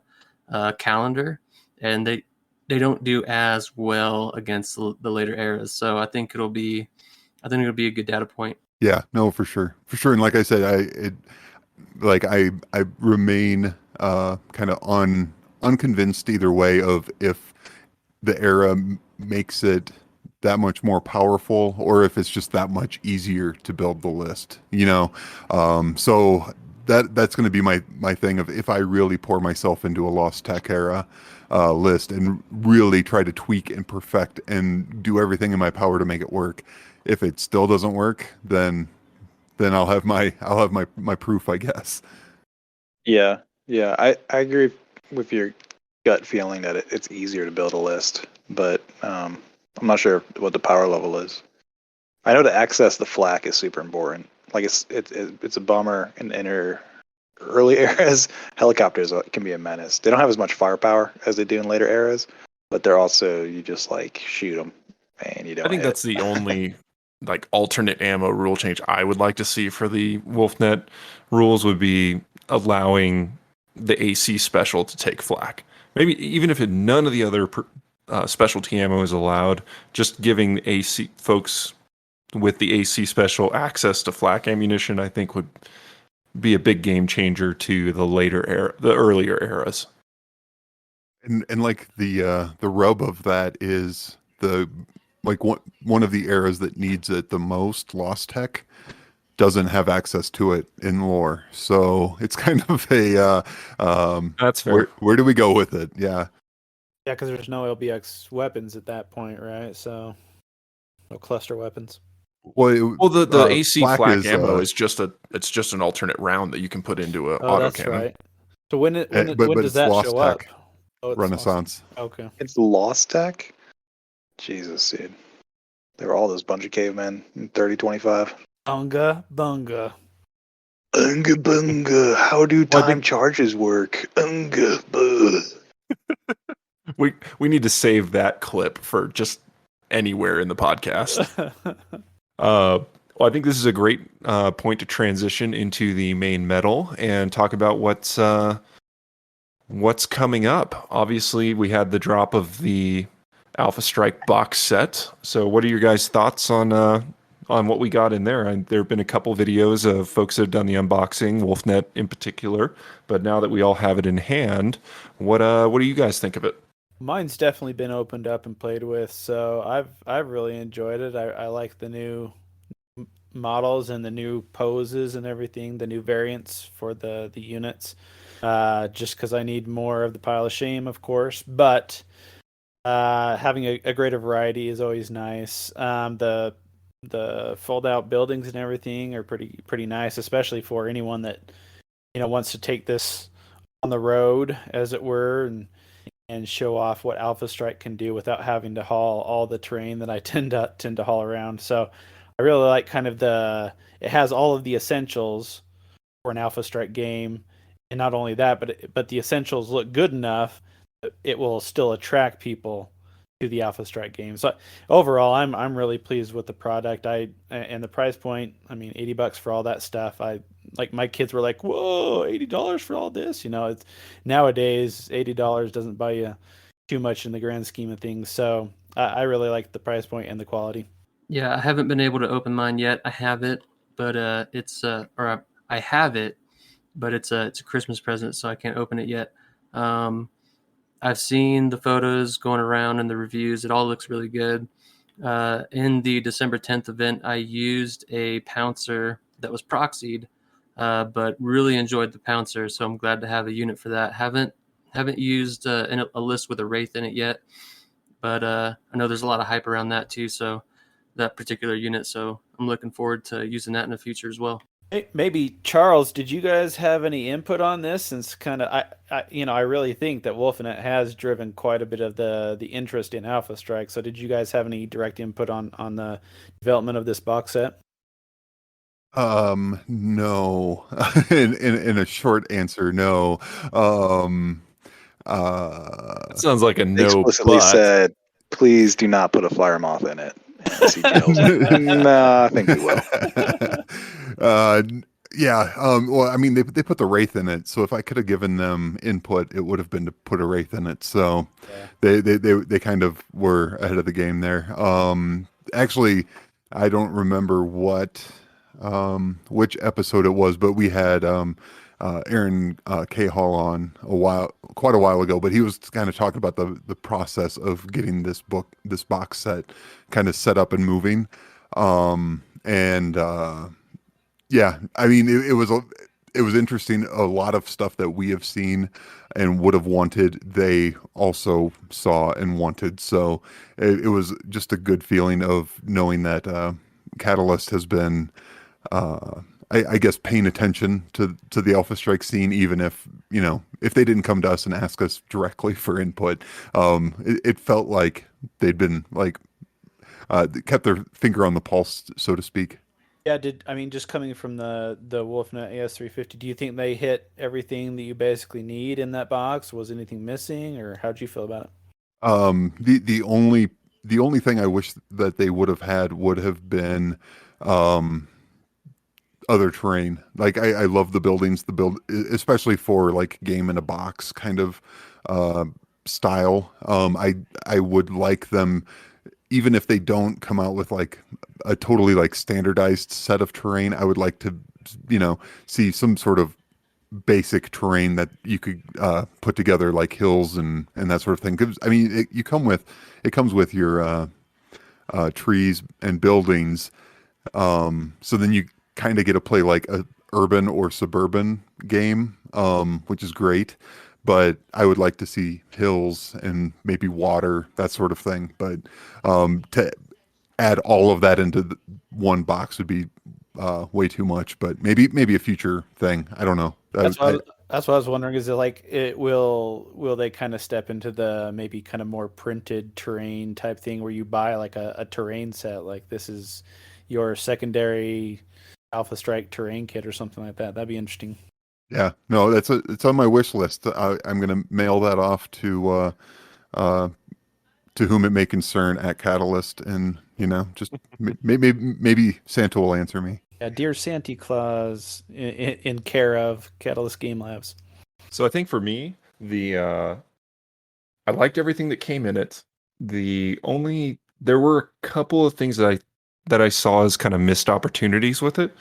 calendar, and they don't do as well against the later eras. So I think it'll be a good data point. Yeah, no, for sure, and like I said, I remain kind of unconvinced either way of if the era makes it that much more powerful or if it's just that much easier to build the list, so that's going to be my thing of if I really pour myself into a Lost Tech era list and really try to tweak and perfect and do everything in my power to make it work. If it still doesn't work, then I'll have my proof, I guess. Yeah. I agree with your gut feeling that it's easier to build a list, but I'm not sure what the power level is. I know to access the flak is super important. Like it's a bummer in early eras. Helicopters can be a menace. They don't have as much firepower as they do in later eras, but they're also, you just like shoot them and you don't. I think that's the only like alternate ammo rule change I would like to see for the WolfNet rules would be allowing the AC special to take flak. Maybe even if none of the other specialty ammo is allowed, just giving the AC folks with the AC special access to flak ammunition, I think would be a big game changer to the earlier eras. And like the rub of that is one of the eras that needs it the most, Lost Tech, doesn't have access to it in lore. So it's kind of a That's fair. where do we go with it? Yeah. Yeah, because there's no LBX weapons at that point, right? So no cluster weapons. Well, the AC flak is ammo is just an alternate round that you can put into an Oh, autocannon. that's right. So when but does it's that Lost show up? Tech Oh, it's Renaissance. Lost. Okay. It's Lost Tech? Jesus, dude. They were all those bunch of cavemen in 3025. Unga bunga. Unga bunga, how do Well, I time think- charges work? Unga bunga. We need to save that clip for just anywhere in the podcast. Well, I think this is a great point to transition into the main medal and talk about what's coming up. Obviously, we had the drop of the Alpha Strike box set. So, what are your guys' thoughts on what we got in there? And there have been a couple videos of folks that have done the unboxing, WolfNet in particular. But now that we all have it in hand, what do you guys think of it? Mine's definitely been opened up and played with, so I've really enjoyed it. I like the new models and the new poses and everything, the new variants for the units. Just because I need more of the pile of shame, of course, but having a greater variety is always nice. The fold out buildings and everything are pretty nice, especially for anyone that wants to take this on the road, as it were, and show off what Alpha Strike can do without having to haul all the terrain that I tend to haul around. So I really like kind of it has all of the essentials for an Alpha Strike game, and not only that, but the essentials look good enough that it will still attract people to the Alpha Strike game. So overall, I'm really pleased with the product. And the price point. I mean, $80 for all that stuff. My kids were like, "Whoa, $80 for all this?" It's nowadays $80 doesn't buy you too much in the grand scheme of things. So I really like the price point and the quality. Yeah, I haven't been able to open mine yet. I have it, but I have it, but it's a Christmas present, so I can't open it yet. I've seen the photos going around and the reviews. It all looks really good. In the December 10th event, I used a pouncer that was proxied, but really enjoyed the pouncer, so I'm glad to have a unit for that. Haven't used a list with a Wraith in it yet, but I know there's a lot of hype around that too, so that particular unit, so I'm looking forward to using that in the future as well. Hey, maybe Charles, did you guys have any input on this? Since kind of I really think that WolfNet has driven quite a bit of the interest in Alpha Strike. So did you guys have any direct input on the development of this box set? No. In a short answer, no. That sounds like a They no, explicitly but said, please do not put a fire moth in it. And CGL was like, nah, I think we will. Yeah. Well, I mean, they put the Wraith in it, so if I could have given them input, it would have been to put a Wraith in it. So Yeah. they kind of were ahead of the game there. Actually, I don't remember which episode it was, but we had Aaron K. Hall on quite a while ago, but he was kind of talking about the process of getting this box set kind of set up and moving. Yeah, I mean, it was interesting. A lot of stuff that we have seen and would have wanted, they also saw and wanted. So it was just a good feeling of knowing that Catalyst has been, I guess, paying attention to the Alpha Strike scene, even if they didn't come to us and ask us directly for input. It felt like they'd been kept their finger on the pulse, so to speak. Yeah, just coming from the WolfNet AS350, do you think they hit everything that you basically need in that box? Was anything missing, or how'd you feel about it? The only thing I wish that they would have had would have been other terrain. Like I love the buildings, especially for like game in a box kind of style. I would like them, even if they don't come out with like a totally like standardized set of terrain, I would like to, see some sort of basic terrain that you could put together, like hills and that sort of thing. 'Cause, I mean, it comes with your trees and buildings. So then you kind of get to play like a urban or suburban game, which is great. but I would like to see hills and maybe water, that sort of thing. But to add all of that into one box would be way too much. But maybe a future thing. I don't know. That's what I was wondering. Is it like will they kind of step into the maybe kind of more printed terrain type thing where you buy like a terrain set, like this is your secondary Alpha Strike terrain kit or something like that? That'd be interesting. Yeah, no, it's on my wish list. I'm gonna mail that off to whom it may concern at Catalyst, and just maybe Santa will answer me. Yeah, dear Santa Claus, in care of Catalyst Game Labs. So I think for me, I liked everything that came in it. There were a couple of things that I saw as kind of missed opportunities with it.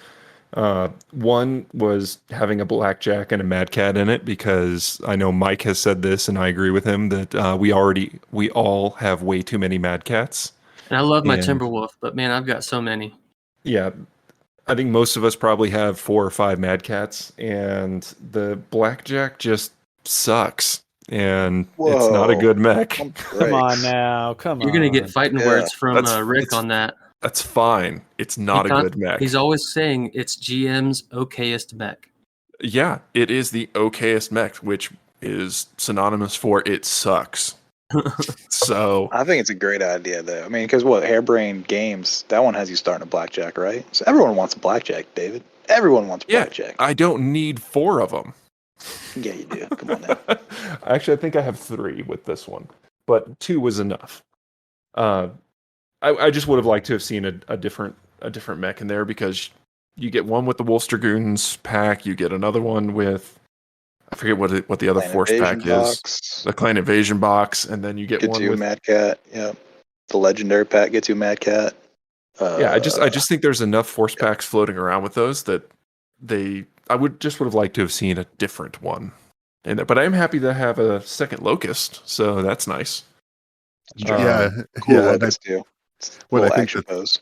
One was having a blackjack and a mad cat in it, because I know Mike has said this, and I agree with him that we all have way too many mad cats. And I love my And- Timberwolf, but man, I've got so many. Yeah, I think most of us probably have 4 or 5 mad cats, and the blackjack just sucks, and it's not a Whoa. good mech. Come on now, come You're on. gonna get fighting Yeah, words from Rick it's- on that. That's fine. It's not a good mech. He's always saying it's GM's okayest mech. Yeah, it is the okayest mech, which is synonymous for it sucks. So I think it's a great idea, though. I mean, because Harebrained Games, that one has you starting a blackjack, right? So everyone wants a blackjack, David. Everyone wants yeah, blackjack. I don't need 4 of them. Yeah, you do. Come on now. Actually, I think I have 3 with this one, but 2 was enough. I just would have liked to have seen a different mech in there, because you get one with the Wolf Dragoons pack, you get another one with, I forget what the other Clan force Invasion pack is, box. the Clan Invasion box, and then you get Gets one you a with Mad Cat. Yeah. The Legendary pack gets you a Mad Cat. yeah. I just think there's enough force packs floating around with those that I would have liked to have seen a different one in there. But I am happy to have a second Locust, so that's nice. Yeah, Cool yeah. and locust too. what I Little think action that- pose.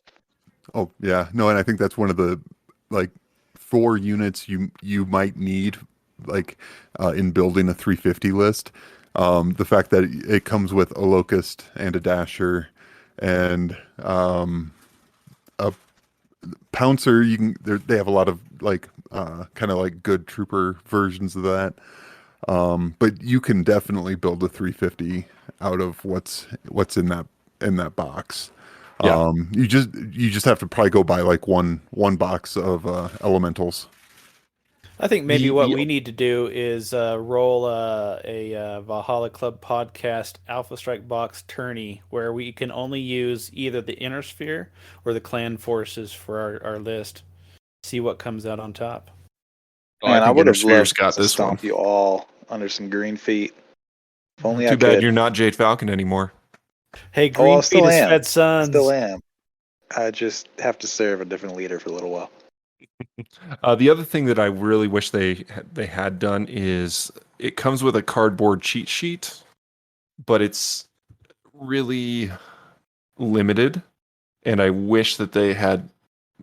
Oh yeah, no, and I think that's one of the 4 units you might need in building a 350 list. The fact that it comes with a Locust and a Dasher and a Pouncer. They have a lot of kind of good trooper versions of that. But you can definitely build a 350 out of what's in that box. Yeah. You just have to probably go buy one box of elementals. I think maybe The- what the- we need to do is roll a Valhalla Club podcast Alpha Strike box tourney, where we can only use either the Inner Sphere or the clan forces for our list. See what comes out on top. Man, I think would have Intersphere's loved got to this stomp one. you all under some green feet. If only I Too could. bad you're not Jade Falcon anymore. Hey, Oh, Green I still Feet is am. Fed Sons. Still am. I just have to serve a different leader for a little while. The other thing that I really wish they had done is it comes with a cardboard cheat sheet, but it's really limited, and I wish that they had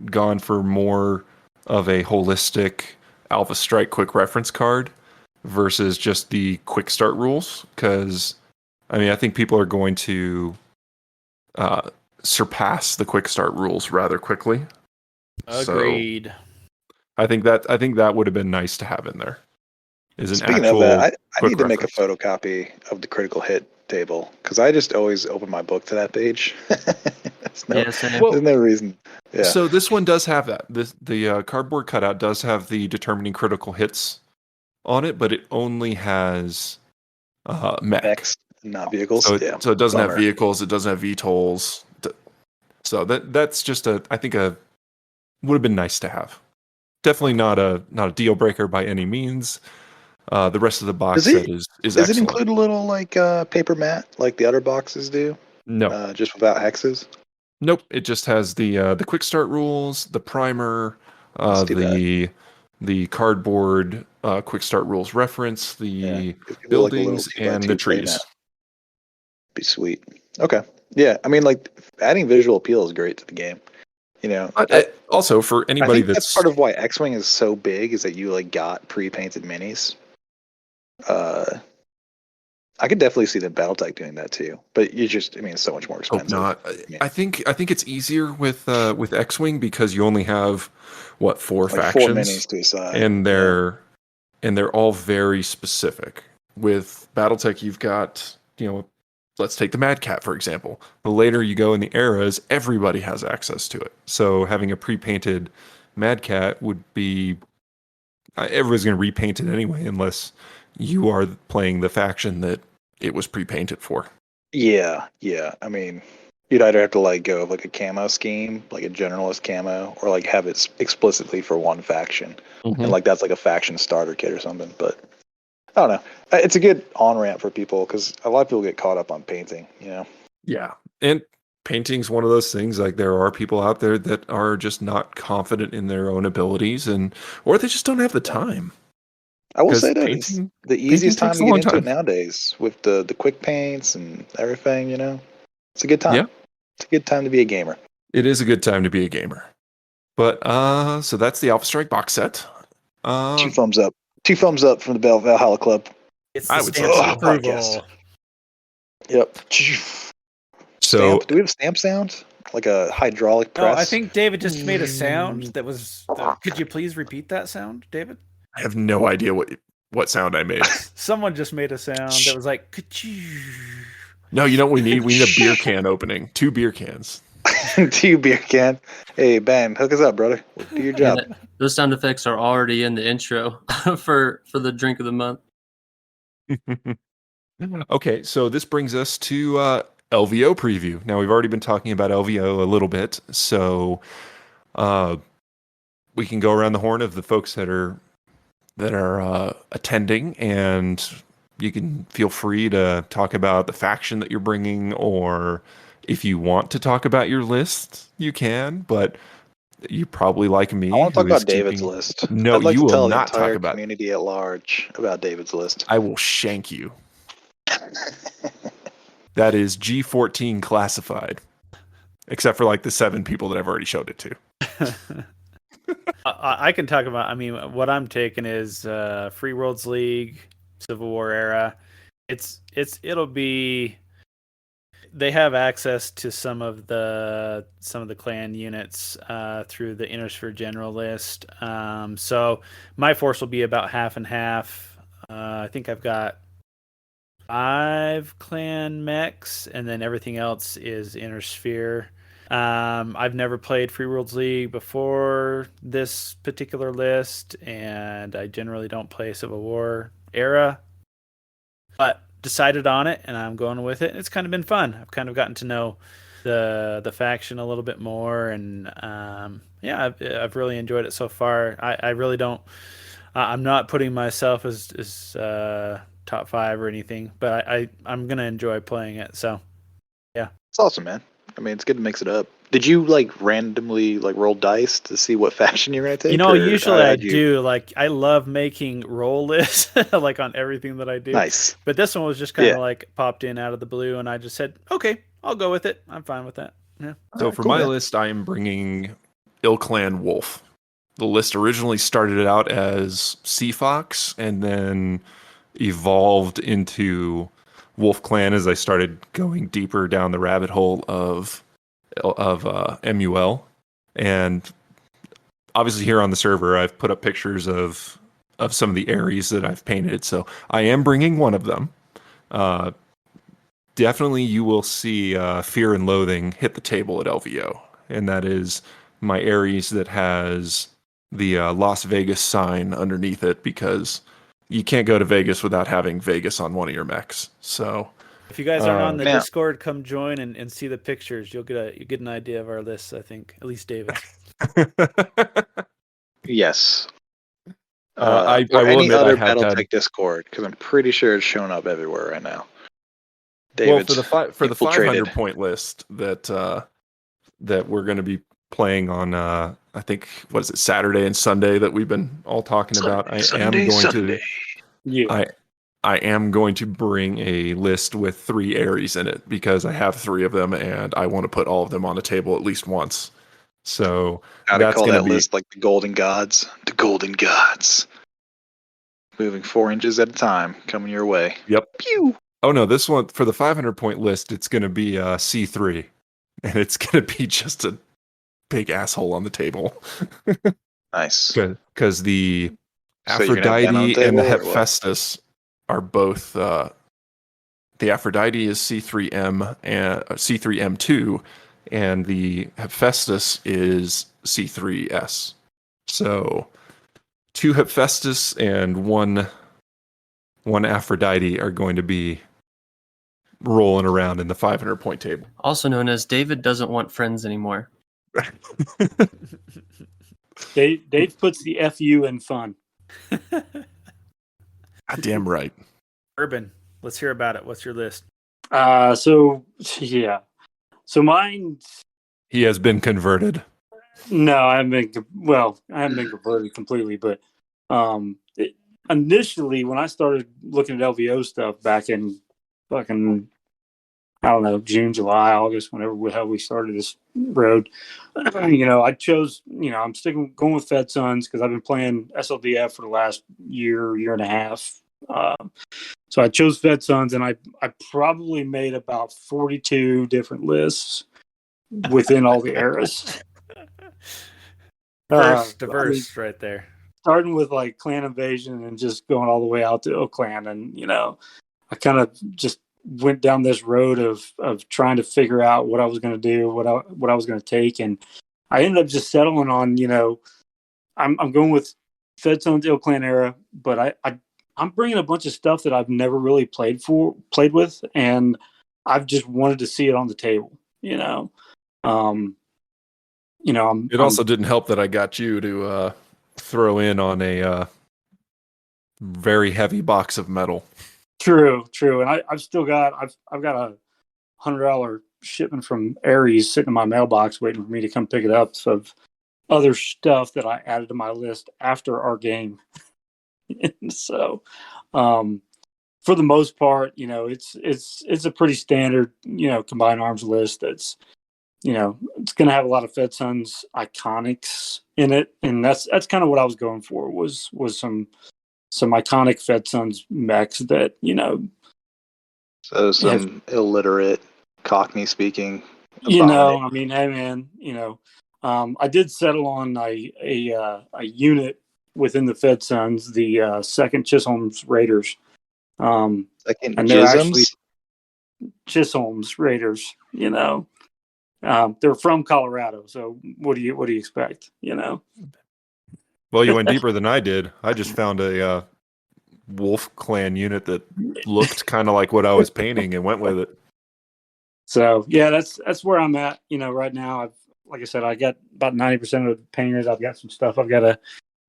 gone for more of a holistic Alpha Strike quick reference card versus just the quick start rules, because I think people are going to surpass the quick start rules rather quickly. Agreed. So I think that would have been nice to have in there. Is an Speaking actual of that, I quick need to make a reference. photocopy of the critical hit table, because I just always open my book to that page. Yeah, same. Well, There's no reason. Yeah. So this one does have that. The cardboard cutout does have the determining critical hits on it, but it only has mech. Mechs, not vehicles. So Yeah. it doesn't have Bummer. vehicles. It doesn't have VTOLs. So that's just I think would have been nice to have. Definitely not a deal breaker by any means. The rest of the box Does it- set is Does excellent. it include a little paper mat like the other boxes do? No, Just without hexes? nope. It just has the quick start rules, the primer, Let's do the cardboard quick start rules reference, the Yeah. Give people, like, a buildings, little 2x2 and the play trees. mat. Be sweet. Okay. Yeah. Adding visual appeal is great to the game. Also, for I anybody think that's part of why X-Wing is so big, is that you got pre-painted minis. I could definitely see the Battletech doing that too, but it's so much more Hope expensive. not. Yeah. I think it's easier with X-wing because you only have what, 4 Like 4 factions, minis to a side. and they're all very specific. With Battletech, you've got, let's take the Mad Cat for example. The later you go in the eras, everybody has access to it. So having a pre-painted Mad Cat would be everybody's going to repaint it anyway, unless you are playing the faction that it was pre-painted for. Yeah. I mean, you'd either have to like go with like a camo scheme, like a generalist camo, or like have it explicitly for one faction, and like that's like a faction starter kit or something. But I don't know. It's a good on ramp for people because a lot of people get caught up on painting. Yeah, and painting's one of those things. Like, there are people out there that are just not confident in their own abilities, or they just don't have the time. I will 'Cause say that it's the easiest time takes to a get long into it time. nowadays with the quick paints and everything. It's a good time. Yeah. It's a good time to be a gamer. It is a good time to be a gamer. But so that's the Alpha Strike box set. 2 thumbs up. 2 thumbs up from the Valhalla Club. It's I the would stamp say of so. approval. Podcast. Yep. So Stamp. Do we have a stamp sound? Like a hydraulic press? No, I think David just made a sound that was. Could you please repeat that sound, David? I have no idea what sound I made. Someone just made a sound that was like. Ka-choo. No, you know what we need? We need a beer can opening. 2 beer cans. 2 beer can. Hey, Ben, hook us up, brother. Do your job. Those sound effects are already in the intro for the drink of the month. Okay, so this brings us to LVO preview. Now, we've already been talking about LVO a little bit, so we can go around the horn of the folks that are attending, and you can feel free to talk about the faction that you're bringing, or if you want to talk about your list, you can, but you probably, like me, I want to talk who is about David's keeping- list. No, I'd like you to will tell the not talk entire about. community at large about David's list. I will shank you. That is G14 classified, except for like the 7 people that I've already showed it to. I can talk about. I mean, what I'm taking is Free Worlds League, Civil War era. It'll be. They have access to some of the clan units through the Innersphere General list. So my force will be about half and half. I think I've got 5 clan mechs, and then everything else is Innersphere. I've never played Free Worlds League before this particular list, and I generally don't play Civil War era, but decided on it, and I'm going with it. It's kind of been fun. I've kind of gotten to know the faction a little bit more, and I've really enjoyed it so far. I really don't. I'm not putting myself as top 5 or anything, but I'm gonna enjoy playing it. So, yeah, It's awesome, man. I mean, it's good to mix it up. Did you like randomly like roll dice to see what faction you're gonna take? Usually I do. Like, I love making roll lists, like on everything that I do. Nice. But this one was just kind of like popped in out of the blue, and I just said, okay, I'll go with it. I'm fine with that. Yeah. So for my list, I am bringing Ilclan Wolf. The list originally started out as Sea Fox, and then evolved into Wolf Clan as I started going deeper down the rabbit hole of MUL. And obviously here on the server, I've put up pictures of some of the Ares that I've painted. So I am bringing one of them. Definitely you will see Fear and Loathing hit the table at LVO. And that is my Ares that has the Las Vegas sign underneath it, because you can't go to Vegas without having Vegas on one of your mechs. So if you guys aren't on the now- Discord, come join and see the pictures. You'll get an idea of our list, I think. At least David. Yes. I or will any admit other I have Battletech had. Discord, because I'm pretty sure it's showing up everywhere right now. Well, David's for the infiltrated. 500 point list that we're going to be playing on, I think, what is it, Saturday and Sunday that we've been all talking about. Yeah. I am going to bring a list with 3 Ares in it, because I have 3 of them and I want to put all of them on the table at least once. So Gotta that's call going that to be list like the Golden Gods. The Golden Gods. Moving 4 inches at a time, coming your way. Yep. Pew! Oh no, this one for the 500 point list, it's going to be C3, and it's going to be just a big asshole on the table. Nice. Because the So you're gonna have Ben on the Aphrodite and the table, or what? Hephaestus are both. The Aphrodite is C3M and C3M2, and the Hephaestus is C3S. So 2 Hephaestus and one Aphrodite are going to be rolling around in the 500 point table. Also known as David doesn't want friends anymore. Dave puts the FU in fun. Damn right. BourBen, let's hear about it. What's your list? So mine. He has been converted. No, I haven't been converted completely, but initially when I started looking at LVO stuff back in fucking, I don't know, June, July, August, whenever we started this road, I chose, I'm going with Fed Sons because I've been playing SLDF for the last year and a half. So I chose Fed Sons, and I probably made about 42 different lists within all the eras. Diverse right there. Starting with like Clan Invasion and just going all the way out to Oak Clan, and I kind of just went down this road of trying to figure out what I was going to do, what I was going to take, and I ended up just settling on I'm going with Fed Sons Oak Clan era, but I'm bringing a bunch of stuff that I've never really played with, and I've just wanted to see it on the table. It also didn't help that I got you to throw in on a very heavy box of metal. True, and I've still got I've got a $100 shipment from Aries sitting in my mailbox waiting for me to come pick it up of other stuff that I added to my list after our game. So, for the most part, it's a pretty standard combined arms list. That's it's going to have a lot of Fed Sons iconics in it, and that's kind of what I was going for was some iconic Fed Sons mechs that So some illiterate Cockney speaking. I mean, hey man, I did settle on a unit within the Fed Sons, the second Chisholm's Raiders. Second and they're Chisholms? actually Chisholm's Raiders. They're from Colorado, so what do you expect? Well, you went deeper than I did. I just found a Wolf Clan unit that looked kind of like what I was painting and went with it. So yeah, that's where I'm at. Right now, like I said, I got about 90% of it painted. I've got some stuff I've got to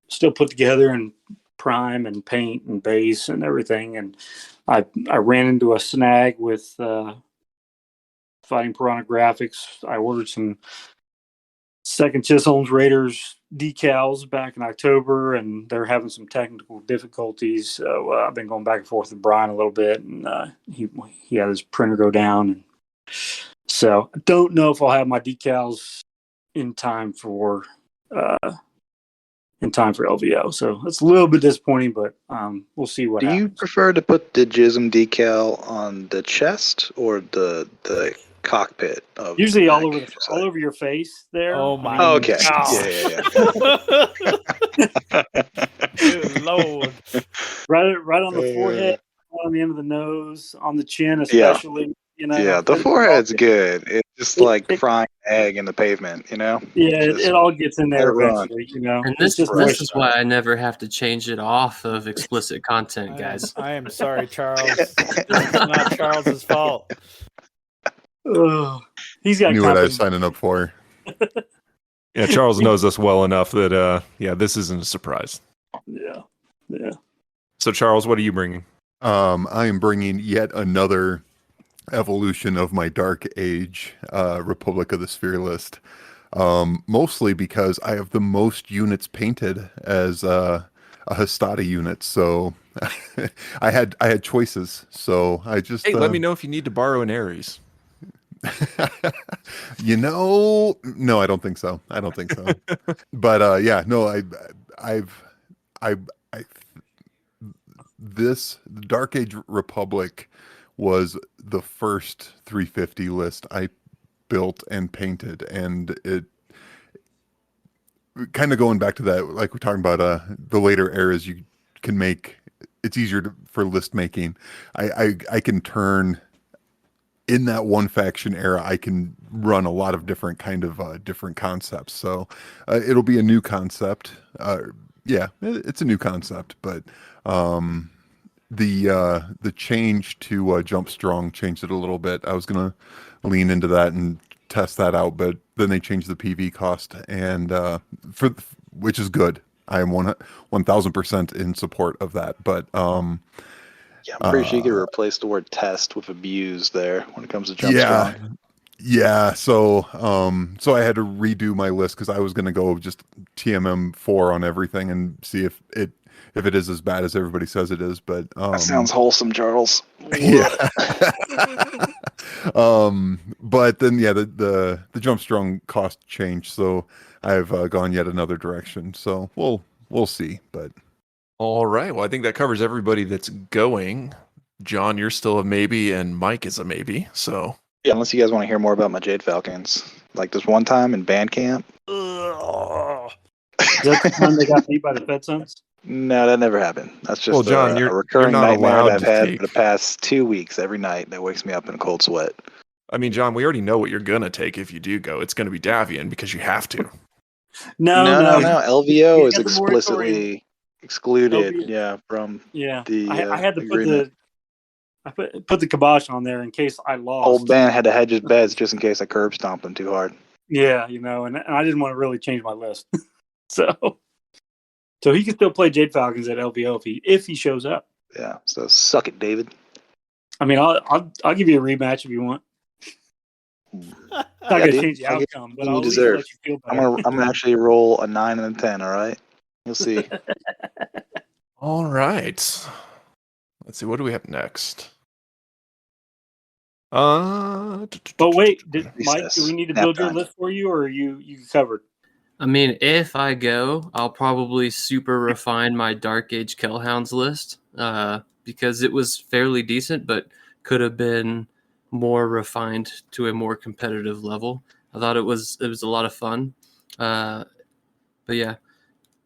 still put together and prime and paint and base and everything. And I ran into a snag with Fighting Piranha Graphics. I ordered some second Chisholm's Raiders decals back in October, and they're having some technical difficulties. So I've been going back and forth with Brian a little bit, and he had his printer go down. And so I don't know if I'll have my decals in time for LVO. So it's a little bit disappointing, but we'll see what happens. Do you prefer to put the Jism decal on the chest or the cockpit? Usually all over your face there. Oh my! Oh, okay. God. Yeah. Good Lord. Right on the forehead, on the end of the nose, on the chin especially. Yeah, the forehead's good. It's just like frying an egg in the pavement, Yeah, it all gets in there run. eventually, And this is why I never have to change it off of explicit content, guys. I am sorry, Charles. This is not Charles's fault. He's got knew what I was signing up for. Yeah, Charles knows us well enough that this isn't a surprise. Yeah. So Charles, what are you bringing? I am bringing yet another evolution of my Dark Age Republic of the Sphere list. Mostly because I have the most units painted as a Hastata unit, so I had choices. So I just let me know if you need to borrow an Ares. No, I don't think so. But the Dark Age Republic was the first 350 list I built and painted, and it kind of going back to that, like we're talking about the later eras, you can make it's easier for list making. I can turn in that one faction era, I can run a lot of different different concepts. So it'll be a new concept. Yeah, it's a new concept, but the change to Jump Strong changed it a little bit. I was gonna lean into that and test that out, but then they changed the PV cost, and which is good. I am 1000% in support of that. But Yeah, I'm pretty sure you could replace the word test with abuse there when it comes to Jump yeah, Strong. yeah. So I had to redo my list because I was gonna go just TMM4 on everything and see if it is as bad as everybody says it is. But That sounds wholesome, Charles. yeah. But then the Jump Strong cost changed, so I've gone yet another direction. So we'll see. But All right. Well, I think that covers everybody that's going. John, you're still a maybe, and Mike is a maybe. So Yeah, unless you guys want to hear more about my Jade Falcons. Like this one time in band camp. Is that the time they got beat by the Fed Sons? No, that never happened. That's just Well, John, a you're recurring not nightmare allowed that I've to had take- for the past 2 weeks. Every night that wakes me up in a cold sweat. I mean, John, we already know what you're gonna take if you do go. It's gonna be Davian because you have to. No. LVO You is got the moratorium. explicitly excluded. LVO. Yeah, from Yeah, the I had to agreement. put the kibosh on there in case I lost. Old Ben had to hedge his bets just in case I curb stomped him too hard. Yeah, and I didn't want to really change my list, so he can still play Jade Falcons at LVO if he shows up. Yeah, so suck it, David. I mean, I'll give you a rematch if you want. Not gonna dude, change the I'll give outcome, but you I'll at least deserve. let you feel I'm better. gonna actually roll a 9 and a 10. All right, you'll see. All right. Let's see. What do we have next? But wait, Mike, Recess. do we need to Nap build your time. list for you, or are you covered? I mean, if I go, I'll probably super refine my Dark Age Kellhounds list because it was fairly decent, but could have been more refined to a more competitive level. I thought it was a lot of fun. But yeah,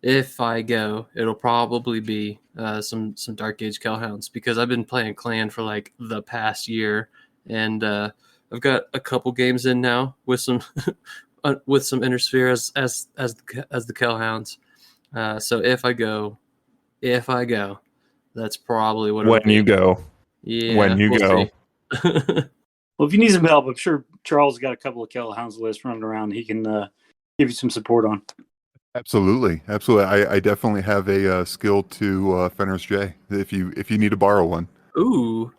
if I go, it'll probably be some Dark Age Kellhounds because I've been playing Clan for like the past year, and I've got a couple games in now with some with some Intersphere as the Kellhounds. So if I go, that's probably what it'll When you be. go. Yeah, When you we'll go. see. Well, if you need some help, I'm sure Charles got a couple of Kellhounds lists running around. He can give you some support on. absolutely. I definitely have a skill to Fenris J. If you need to borrow one. Ooh.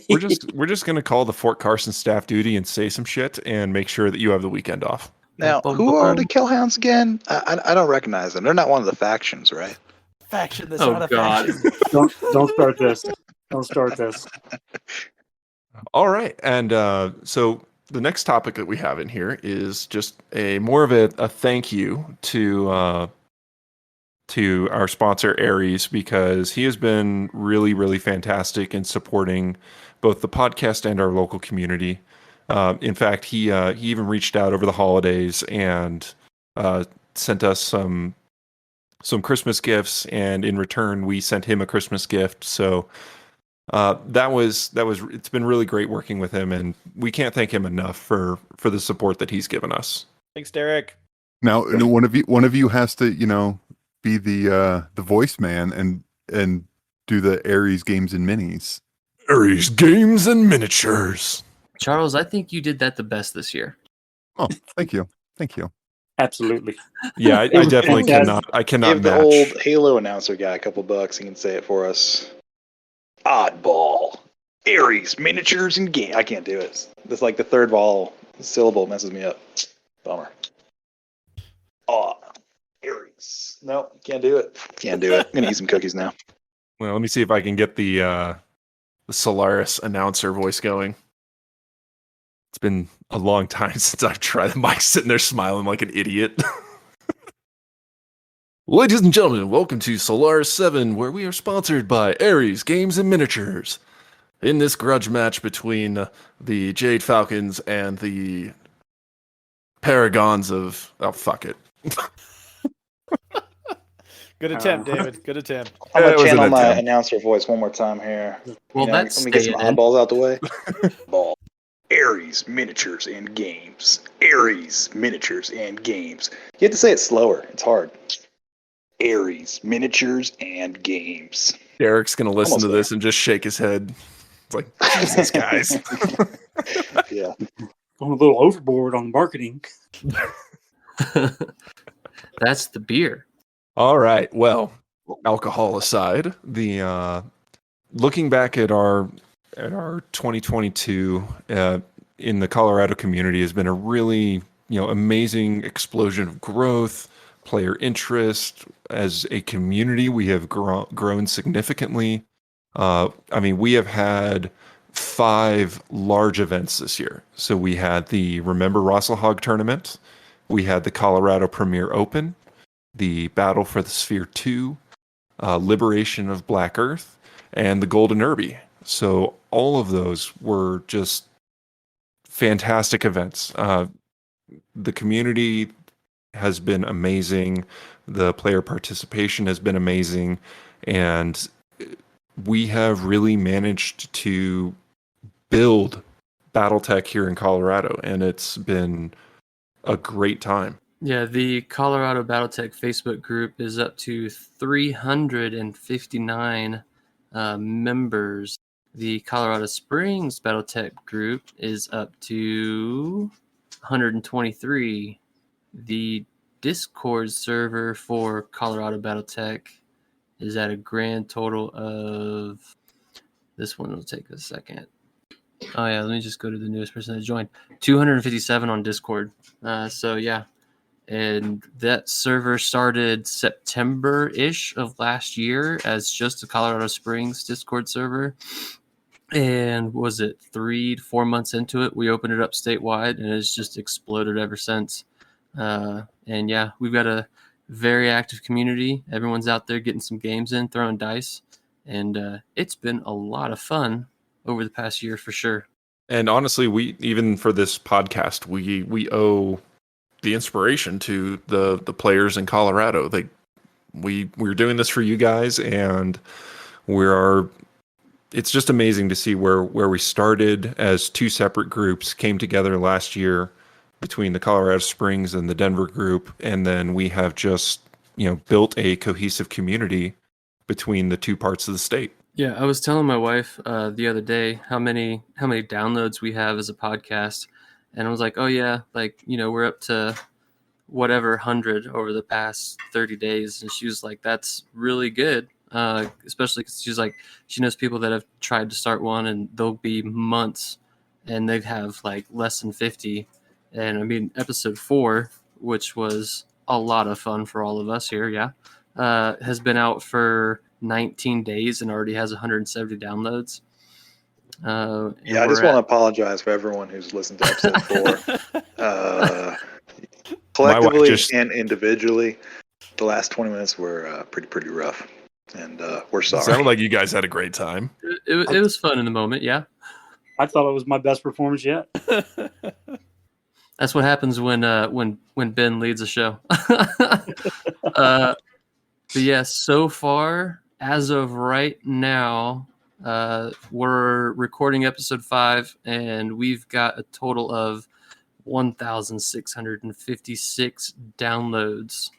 We're just gonna call the Fort Carson staff duty and say some shit and make sure that you have the weekend off. Now, who are the Kellhounds again? I don't recognize them. They're not one of the factions, right? Faction that's Oh, not a God. faction. Don't start this. Don't start this. All right, and so the next topic that we have in here is just more of a thank you to our sponsor Ares, because he has been really, really fantastic in supporting both the podcast and our local community. In fact, he even reached out over the holidays and sent us some Christmas gifts, and in return we sent him a Christmas gift. So it's been really great working with him, and we can't thank him enough for the support that he's given us. Thanks, Derek. Now, one of you has to, be the voice man and do the Ares games and minis. Ares Games and Miniatures. Charles, I think you did that the best this year. Oh, thank you. Absolutely. Yeah, I definitely fantastic. I cannot Give the match. old Halo announcer guy a couple bucks. He can say it for us. Oddball. Ares, miniatures, and game. I can't do it. It's like the third vowel syllable messes me up. Bummer. Oh, Ares. No, can't do it. Can't do it. I'm going to eat some cookies now. Well, let me see if I can get the Solaris announcer voice going. It's been a long time since I've tried. Mike's sitting there smiling like an idiot. Ladies and gentlemen, welcome to Solaris 7, where we are sponsored by Ares Games and Miniatures. In this grudge match between the Jade Falcons and the Paragons of... Oh, fuck it. Good attempt, David. Good attempt. I'm It going to was an channel my attempt. announcer voice one more time here. Well, that's let me get some staying in. oddballs out the way. Ball. Ares Miniatures and Games. Ares Miniatures and Games. You have to say it slower. It's hard. Ares Miniatures and Games. Derek's going to listen Almost to this and just shake his head. It's like, Jesus, guys. Yeah. Going a little overboard on the marketing. That's the beer. All right. Well, alcohol aside, the looking back at our 2022 in the Colorado community has been a really amazing explosion of growth, player interest. As a community, we have grown significantly. We have had 5 large events this year. So we had the Remember Rosselhog tournament, we had the Colorado Premier Open, the Battle for the Sphere 2, Liberation of Black Earth, and the Golden Derby. So all of those were just fantastic events. The community has been amazing. The player participation has been amazing. And we have really managed to build Battletech here in Colorado, and it's been a great time. Yeah, the Colorado Battletech Facebook group is up to 359 members. The Colorado Springs Battletech group is up to 123. The Discord server for Colorado Battletech is at a grand total of... This one will take a second. Oh, yeah, let me just go to the newest person that joined. 257 on Discord. So, yeah. And that server started September-ish of last year as just a Colorado Springs Discord server. And was it 3 to 4 months into it, we opened it up statewide, and it's just exploded ever since. And yeah, we've got a very active community. Everyone's out there getting some games in, throwing dice. And it's been a lot of fun over the past year for sure. And honestly, we even for this podcast, we owe the inspiration to the players in Colorado. We're doing this for you guys, and it's just amazing to see where we started as 2 separate groups, came together last year between the Colorado Springs and the Denver group, and then we have just built a cohesive community between the 2 parts of the state. Yeah, I was telling my wife the other day how many downloads we have as a podcast, and I was like, oh yeah, we're up to whatever 100 over the past 30 days, and she was like, that's really good, especially because she's like, she knows people that have tried to start one and they'll be months and they have less than 50. And I mean, episode 4, which was a lot of fun for all of us here, has been out for 19 days and already has 170 downloads. I just want to apologize for everyone who's listened to episode 4. Collectively and individually, the last 20 minutes were pretty rough, and we're sorry. It sounded like you guys had a great time. It was fun in the moment, yeah. I thought it was my best performance yet. That's what happens when Ben leads a show. But yeah, so far, as of right now, we're recording episode 5, and we've got a total of 1,656 downloads.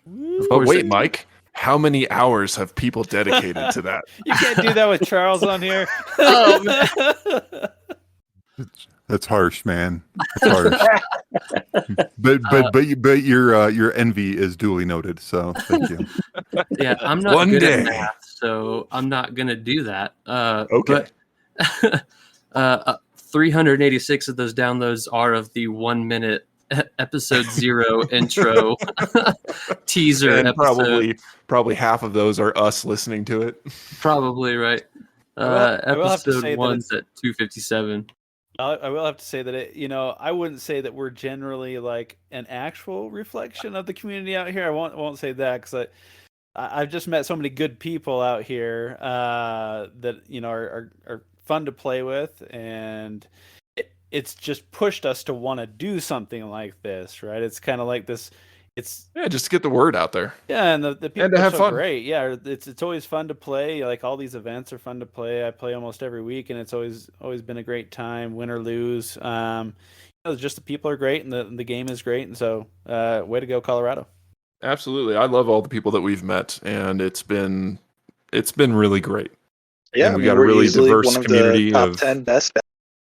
But wait, Mike, how many hours have people dedicated to that? You can't do that with Charles on here. Oh, man. That's harsh, man. That's harsh. but your envy is duly noted. So thank you. Yeah, I'm not One good day. at math, so I'm not gonna do that. Okay. But 386 of those downloads are of the 1 minute episode 0 intro teaser And episode. probably half of those are us listening to it. Probably right. I will have to say Episode that 1's at 257. I will have to say that I wouldn't say that we're generally an actual reflection of the community out here. I won't say that because I've just met so many good people out here that are fun to play with, and it's just pushed us to want to do something like this, right? It's kind of like this. It's Yeah, just to get the word out there. Yeah, and the And people to are have so fun. great. Yeah, it's always fun to play. Like all these events are fun to play. I play almost every week, and it's always been a great time, win or lose. Just the people are great, and the game is great, and so way to go, Colorado. Absolutely. I love all the people that we've met, and it's been really great. Yeah, And I we mean, got a we're really easily diverse one of the community top of 10 best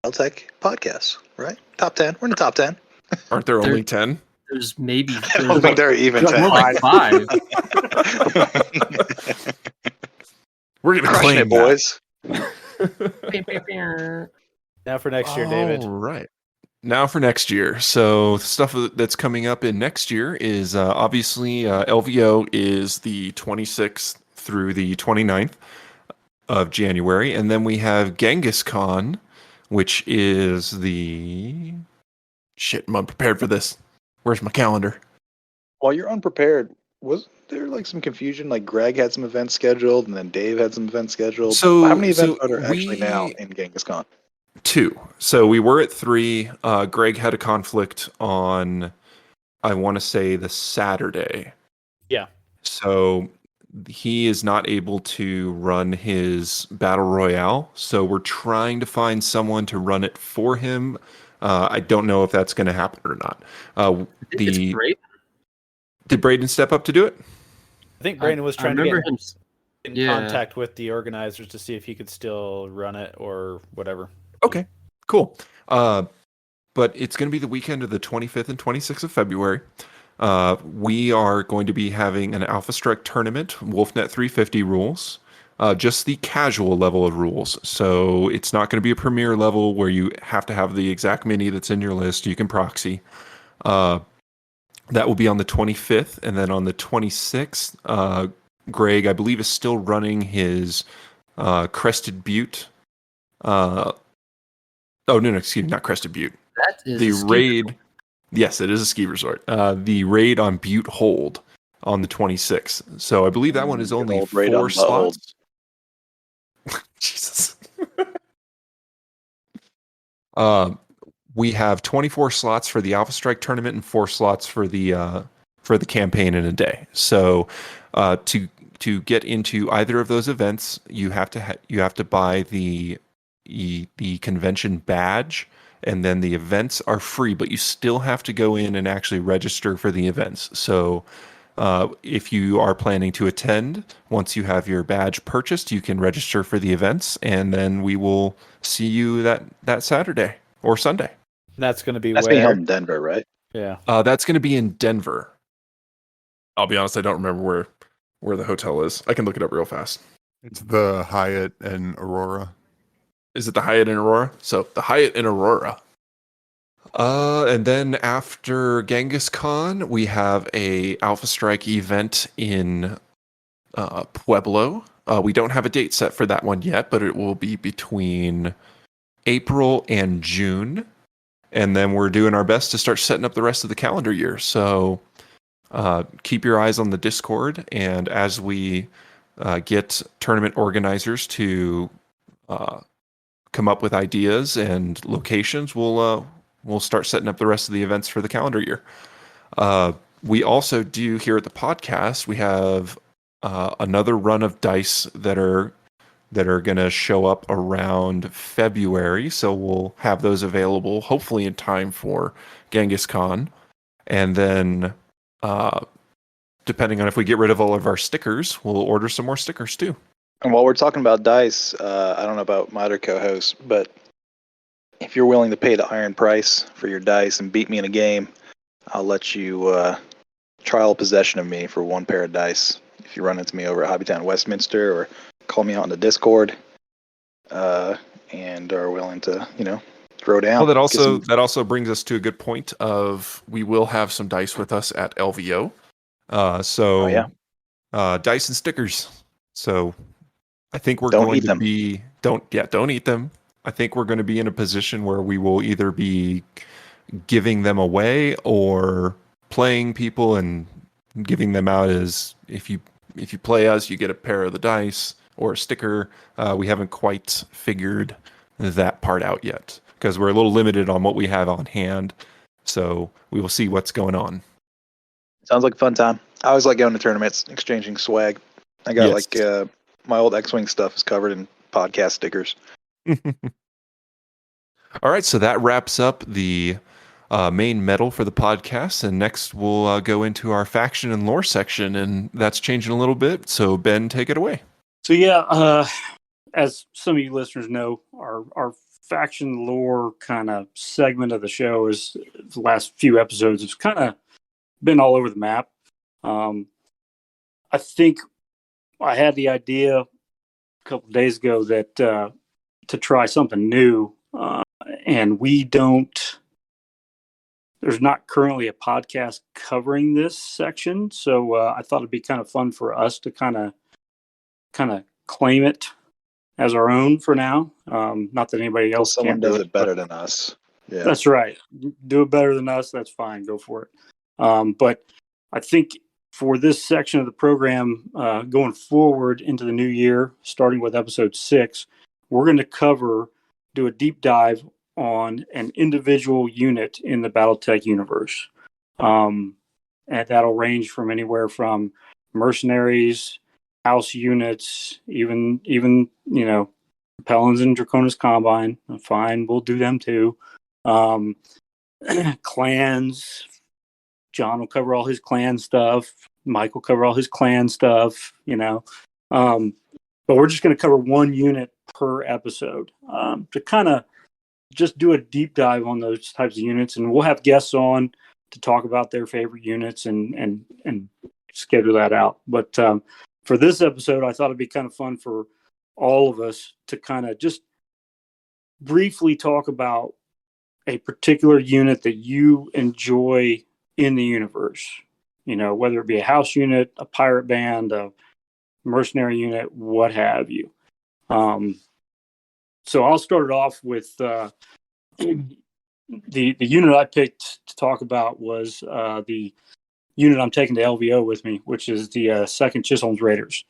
Battletech podcasts, right? Top 10. We're in the top 10. aren't there There- only 10? There's maybe I don't think there are even Got 10. more like 5. We're gonna Crushing claim it, boys. Now for next year, David. All right. Now for next year. So stuff that's coming up in next year is obviously LVO is the 26th through the 29th of January, and then we have Genghis Khan, which is the shit. I'm unprepared for this. Where's my calendar? While you're unprepared, was there like some confusion? Like Greg had some events scheduled, and then Dave had some events scheduled. So- how many events so are there actually now we- in Genghis Khan? 2. So we were at 3. Greg had a conflict on, I want to say, the Saturday. Yeah. So he is not able to run his battle royale. So we're trying to find someone to run it for him. I don't know if that's going to happen or not. It's great. Did Braden step up to do it? I think Brandon was I trying to remember get him. in Yeah. contact with the organizers to see if he could still run it or whatever. Okay, cool. But it's going to be the weekend of the 25th and 26th of February. We are going to be having an Alpha Strike tournament, WolfNet 350 rules, just the casual level of rules. So it's not going to be a premier level where you have to have the exact mini that's in your list. You can proxy. That will be on the 25th, and then on the 26th, Greg, I believe, is still running his Crested Butte. Oh, no, excuse me, not Crested Butte. That is The a ski raid. resort. Yes, it is a ski resort. The raid on Butte Hold on the 26th. So I believe that one is Good only old raid 4 on Butt Hold. slots. Jesus. We have 24 slots for the Alpha Strike tournament and 4 slots for the campaign in a day. So to get into either of those events, you have to buy the convention badge, and then the events are free, but you still have to go in and actually register for the events. So if you are planning to attend, once you have your badge purchased, you can register for the events, and then we will see you that Saturday or Sunday. That's going to be That's being held where. in Denver, right? Yeah. That's going to be in Denver. I'll be honest, I don't remember where the hotel is. I can look it up real fast. It's the Hyatt and Aurora. Is it the Hyatt in Aurora? So the Hyatt in Aurora. And then after Genghis Khan, we have a Alpha Strike event in Pueblo. We don't have a date set for that one yet, but it will be between April and June. And then we're doing our best to start setting up the rest of the calendar year. So keep your eyes on the Discord, and as we get tournament organizers to come up with ideas and locations, we'll start setting up the rest of the events for the calendar year. We also do here at the podcast, we have another run of dice that are going to show up around February. So we'll have those available, hopefully in time for Genghis Khan. And then, depending on if we get rid of all of our stickers, we'll order some more stickers too. And while we're talking about dice, I don't know about my other co-hosts, but if you're willing to pay the iron price for your dice and beat me in a game, I'll let you trial possession of me for 1 pair of dice if you run into me over at Hobbytown Westminster, or call me out on the Discord, and are willing to, throw down. Well, that also brings us to a good point of we will have some dice with us at LVO. Oh, yeah. Dice and stickers. So I think we're Don't going eat to them. be don't eat them. I think we're going to be in a position where we will either be giving them away or playing people and giving them out as if you if you play us, you get a pair of the dice or a sticker. We haven't quite figured that part out yet because we're a little limited on what we have on hand. So we will see what's going on. Sounds like a fun time. I always like going to tournaments, exchanging swag. I got Yes. my old X-Wing stuff is covered in podcast stickers. All right, so that wraps up the main medal for the podcast, and next we'll go into our faction and lore section, and that's changing a little bit. So Ben, take it away. So yeah, as some of you listeners know, our faction lore kind of segment of the show is the last few episodes. It's kind of been all over the map. I think I had the idea a couple of days ago that to try something new, and there's not currently a podcast covering this section, so I thought it'd be kind of fun for us to kind of claim it as our own for now. Not that anybody else Someone can't do does it better than us. Yeah, that's right. Do it better than us. That's fine. Go for it. But I think for this section of the program, going forward into the new year, starting with episode 6, we're going to do a deep dive on an individual unit in the Battletech universe. And that'll range from anywhere from mercenaries, house units, even Pelons and Draconis Combine. Fine, we'll do them too. Clans. John will cover all his clan stuff. Mike will cover all his clan stuff. But we're just going to cover one unit per episode to kind of just do a deep dive on those types of units, and we'll have guests on to talk about their favorite units and schedule that out. But for this episode, I thought it'd be kind of fun for all of us to kind of just briefly talk about a particular unit that you enjoy in the universe. Whether it be a house unit, a pirate band, a mercenary unit, what have you. So I'll start it off with the unit I picked to talk about was the unit I'm taking to LVO with me, which is the Second Chisholm's Raiders.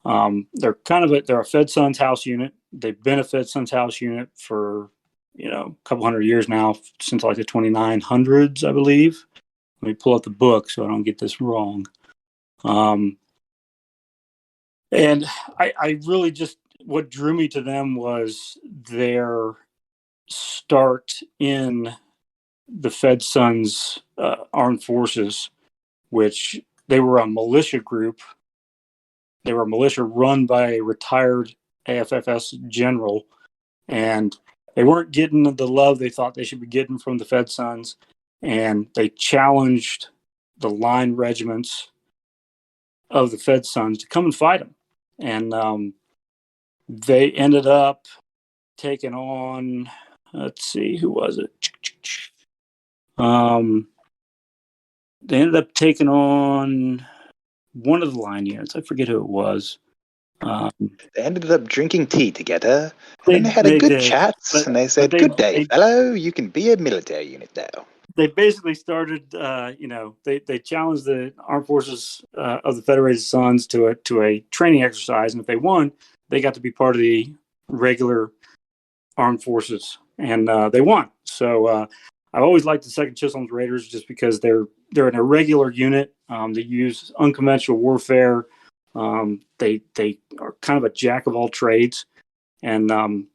They're a Fed Sons house unit. They've been a Fed Sons house unit for a couple hundred years now, since like the 2900s, I believe. Let me pull up the book so I don't get this wrong. And I really just, what drew me to them was their start in the Fed Sons armed forces, which they were a militia group. They were a militia run by a retired AFFS general, and they weren't getting the love they thought they should be getting from the Fed Sons, and they challenged the line regiments of the Fed Sons to come and fight them. And they ended up taking on, let's see, who was it? They ended up taking on one of the line units. I forget who it was. they ended up drinking tea together, and then they had a good did, chat, and they said, "Good day, fellow. You can be a military unit now." They basically started, they challenged the armed forces of the Federated Sons to a training exercise, and if they won, they got to be part of the regular armed forces, and they won. So I've always liked the Second Chisholm's Raiders just because they're an irregular unit. They use unconventional warfare. They are kind of a jack of all trades, and you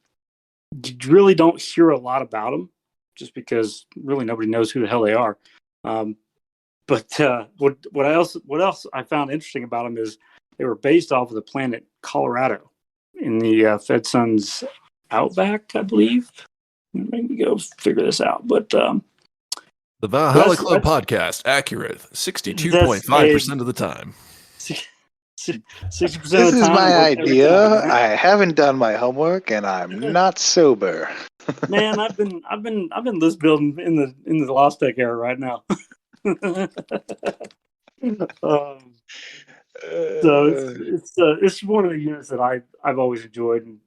really don't hear a lot about them, just because really nobody knows who the hell they are. But what else I found interesting about them is they were based off of the planet Colorado in the Fed Sons Outback, I believe. Let me go figure this out. But The Valhalla Club podcast, accurate 62.5% of the time. 60% This of the is time, my every idea. time, I haven't done my homework, and I'm not sober. man, I've been list building in the Lost Tech era right now. So it's one of the units that I've always enjoyed and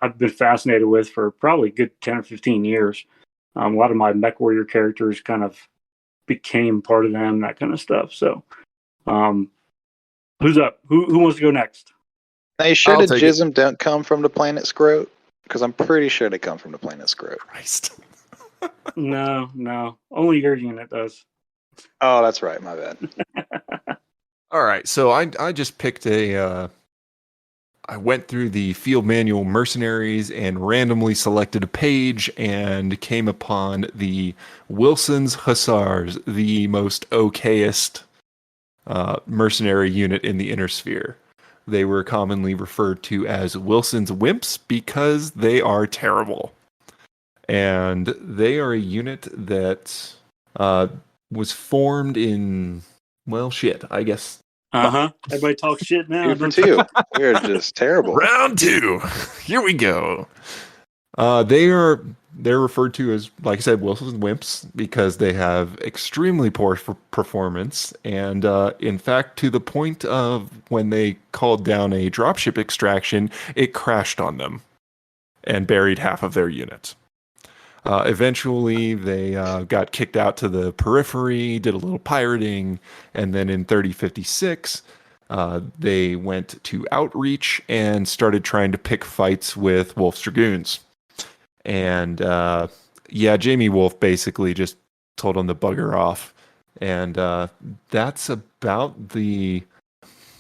I've been fascinated with for probably a good 10 or 15 years. A lot of my Mech Warrior characters kind of became part of them, that kind of stuff. So Who's up? Who wants to go next? Now, you sure I'll the take it. Jism don't come from the planet Scroat? Because I'm pretty sure they come from the planet Scroat. Christ. No. Only your unit does. Oh, that's right. My bad. All right, so I just picked I went through the field manual mercenaries and randomly selected a page and came upon the Wilson's Hussars, the most okayest mercenary unit in the Inner Sphere. They were commonly referred to as Wilson's Wimps because they are terrible. And they are a unit that was formed in, well, shit, I guess. Everybody talk shit now. 2 for 2. We're just terrible. Round 2. Here we go. They're referred to as, like I said, Wilson's Wimps because they have extremely poor performance, and in fact, to the point of when they called down a dropship extraction, it crashed on them and buried half of their unit. Eventually, they got kicked out to the periphery, did a little pirating, and then in 3056, they went to Outreach and started trying to pick fights with Wolf's Dragoons. And Jamie Wolf basically just told them to bugger off. And that's about the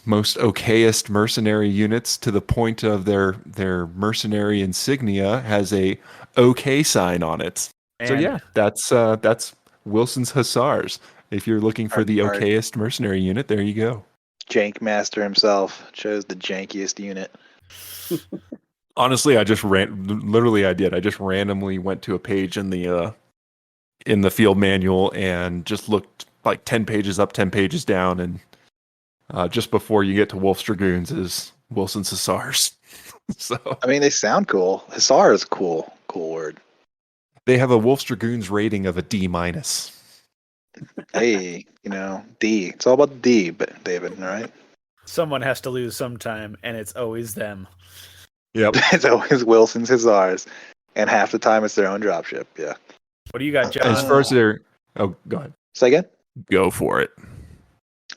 most okayest mercenary units, to the point of their mercenary insignia has a OK sign on it. So Man. yeah, that's Wilson's Hussars. If you're looking for the Our okayest mercenary unit, there you go. Jank Master himself chose the jankiest unit. Honestly, I just I just randomly went to a page in the field manual and just looked like 10 pages up, 10 pages down, and just before you get to Wolf's Dragoons is Wilson's Hussars. So I mean, they sound cool. Hussar is a cool word. they have a Wolf's Dragoons rating of a D-. Hey, D. It's all about the D, but David, all right? Someone has to lose sometime, and it's always them. Yep. It's always Wilson's Hussars, and half the time it's their own dropship. Yeah. What do you got, John? As far as go ahead. Say again? Go for it.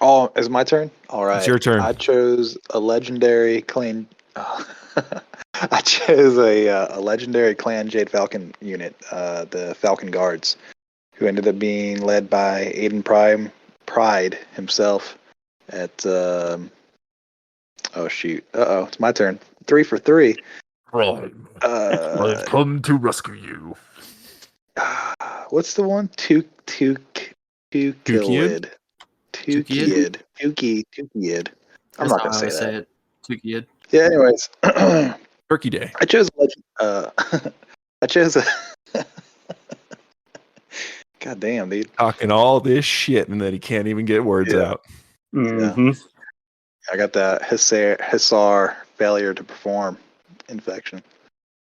Oh, is it my turn? All right. It's your turn. I chose a legendary clan. I chose a legendary clan Jade Falcon unit, the Falcon Guards, who ended up being led by Aiden Pride himself at. Oh shoot! It's my turn. 3 for 3. I've come to rescue you. What's the one? Tukiyid. I'm not gonna say that. It. Tukiyid. Yeah. Anyways, Turkey Day. I chose. I chose a. God damn, dude. Talking all this shit and then he can't even get words out. Mm-hmm. I got that Hussar failure to perform infection.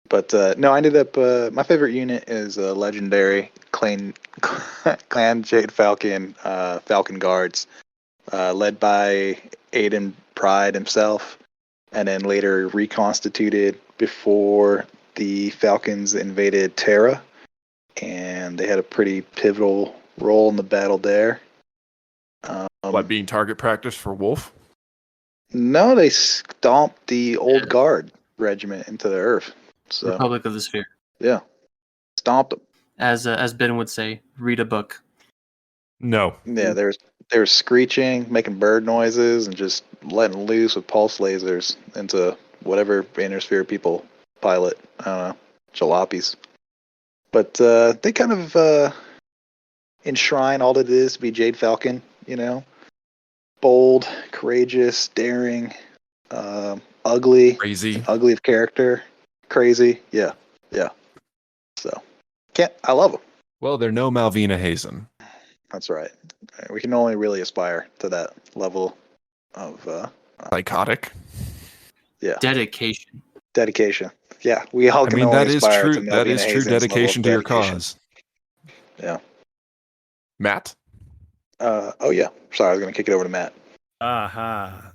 But no, I ended up. My favorite unit is a legendary clan Jade Falcon Falcon Guards, led by Aiden Pride himself, and then later reconstituted before the Falcons invaded Terra, and they had a pretty pivotal role in the battle there. What, being target practice for Wolf? No, they stomped the old guard regiment into the earth. So Republic of the Sphere. yeah, stomped them. As Ben would say, read a book. No. Yeah, they were screeching, making bird noises, and just letting loose with pulse lasers into whatever Inner Sphere people pilot. I don't know, jalopies. But they kind of enshrine all that it is to be Jade Falcon. Bold, courageous, daring, ugly, Crazy. ugly of character, crazy. Yeah. So I love them. Well, they're no Malvina Hazen. That's right. We can only really aspire to that level of Psychotic. yeah, Dedication. dedication. Yeah, we all can only that is aspire true. to That is Malvina true Hazen's level dedication of to your dedication. cause. Yeah. Matt? Oh yeah. Sorry, I was gonna kick it over to Matt. I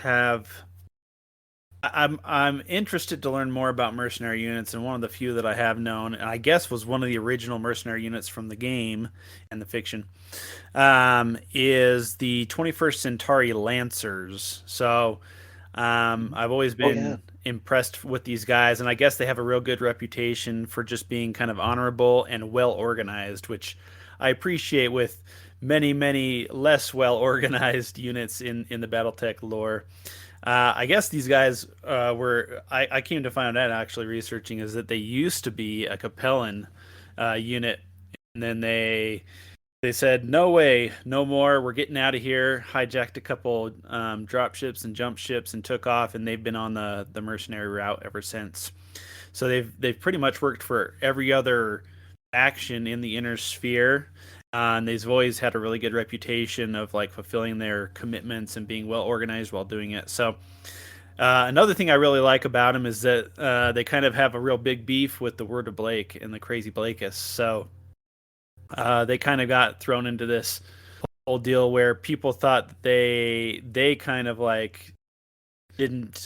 have I'm interested to learn more about mercenary units, and one of the few that I have known, and I guess was one of the original mercenary units from the game and the fiction, is the 21st Centauri Lancers. So I've always Oh yeah. been impressed with these guys, and I guess they have a real good reputation for just being kind of honorable and well organized, which I appreciate with many less well organized units in the BattleTech lore. I guess these guys I came to find out actually researching is that they used to be a Capellan unit, and then they said, no way, no more. We're getting out of here. Hijacked a couple drop ships and jump ships and took off, and they've been on the mercenary route ever since. So they've pretty much worked for every other action in the inner sphere. And they've always had a really good reputation of like fulfilling their commitments and being well organized while doing it. So another thing I really like about them is that they kind of have a real big beef with the Word of Blake and the Crazy Blakeists. So they kind of got thrown into this whole deal where people thought that they kind of like didn't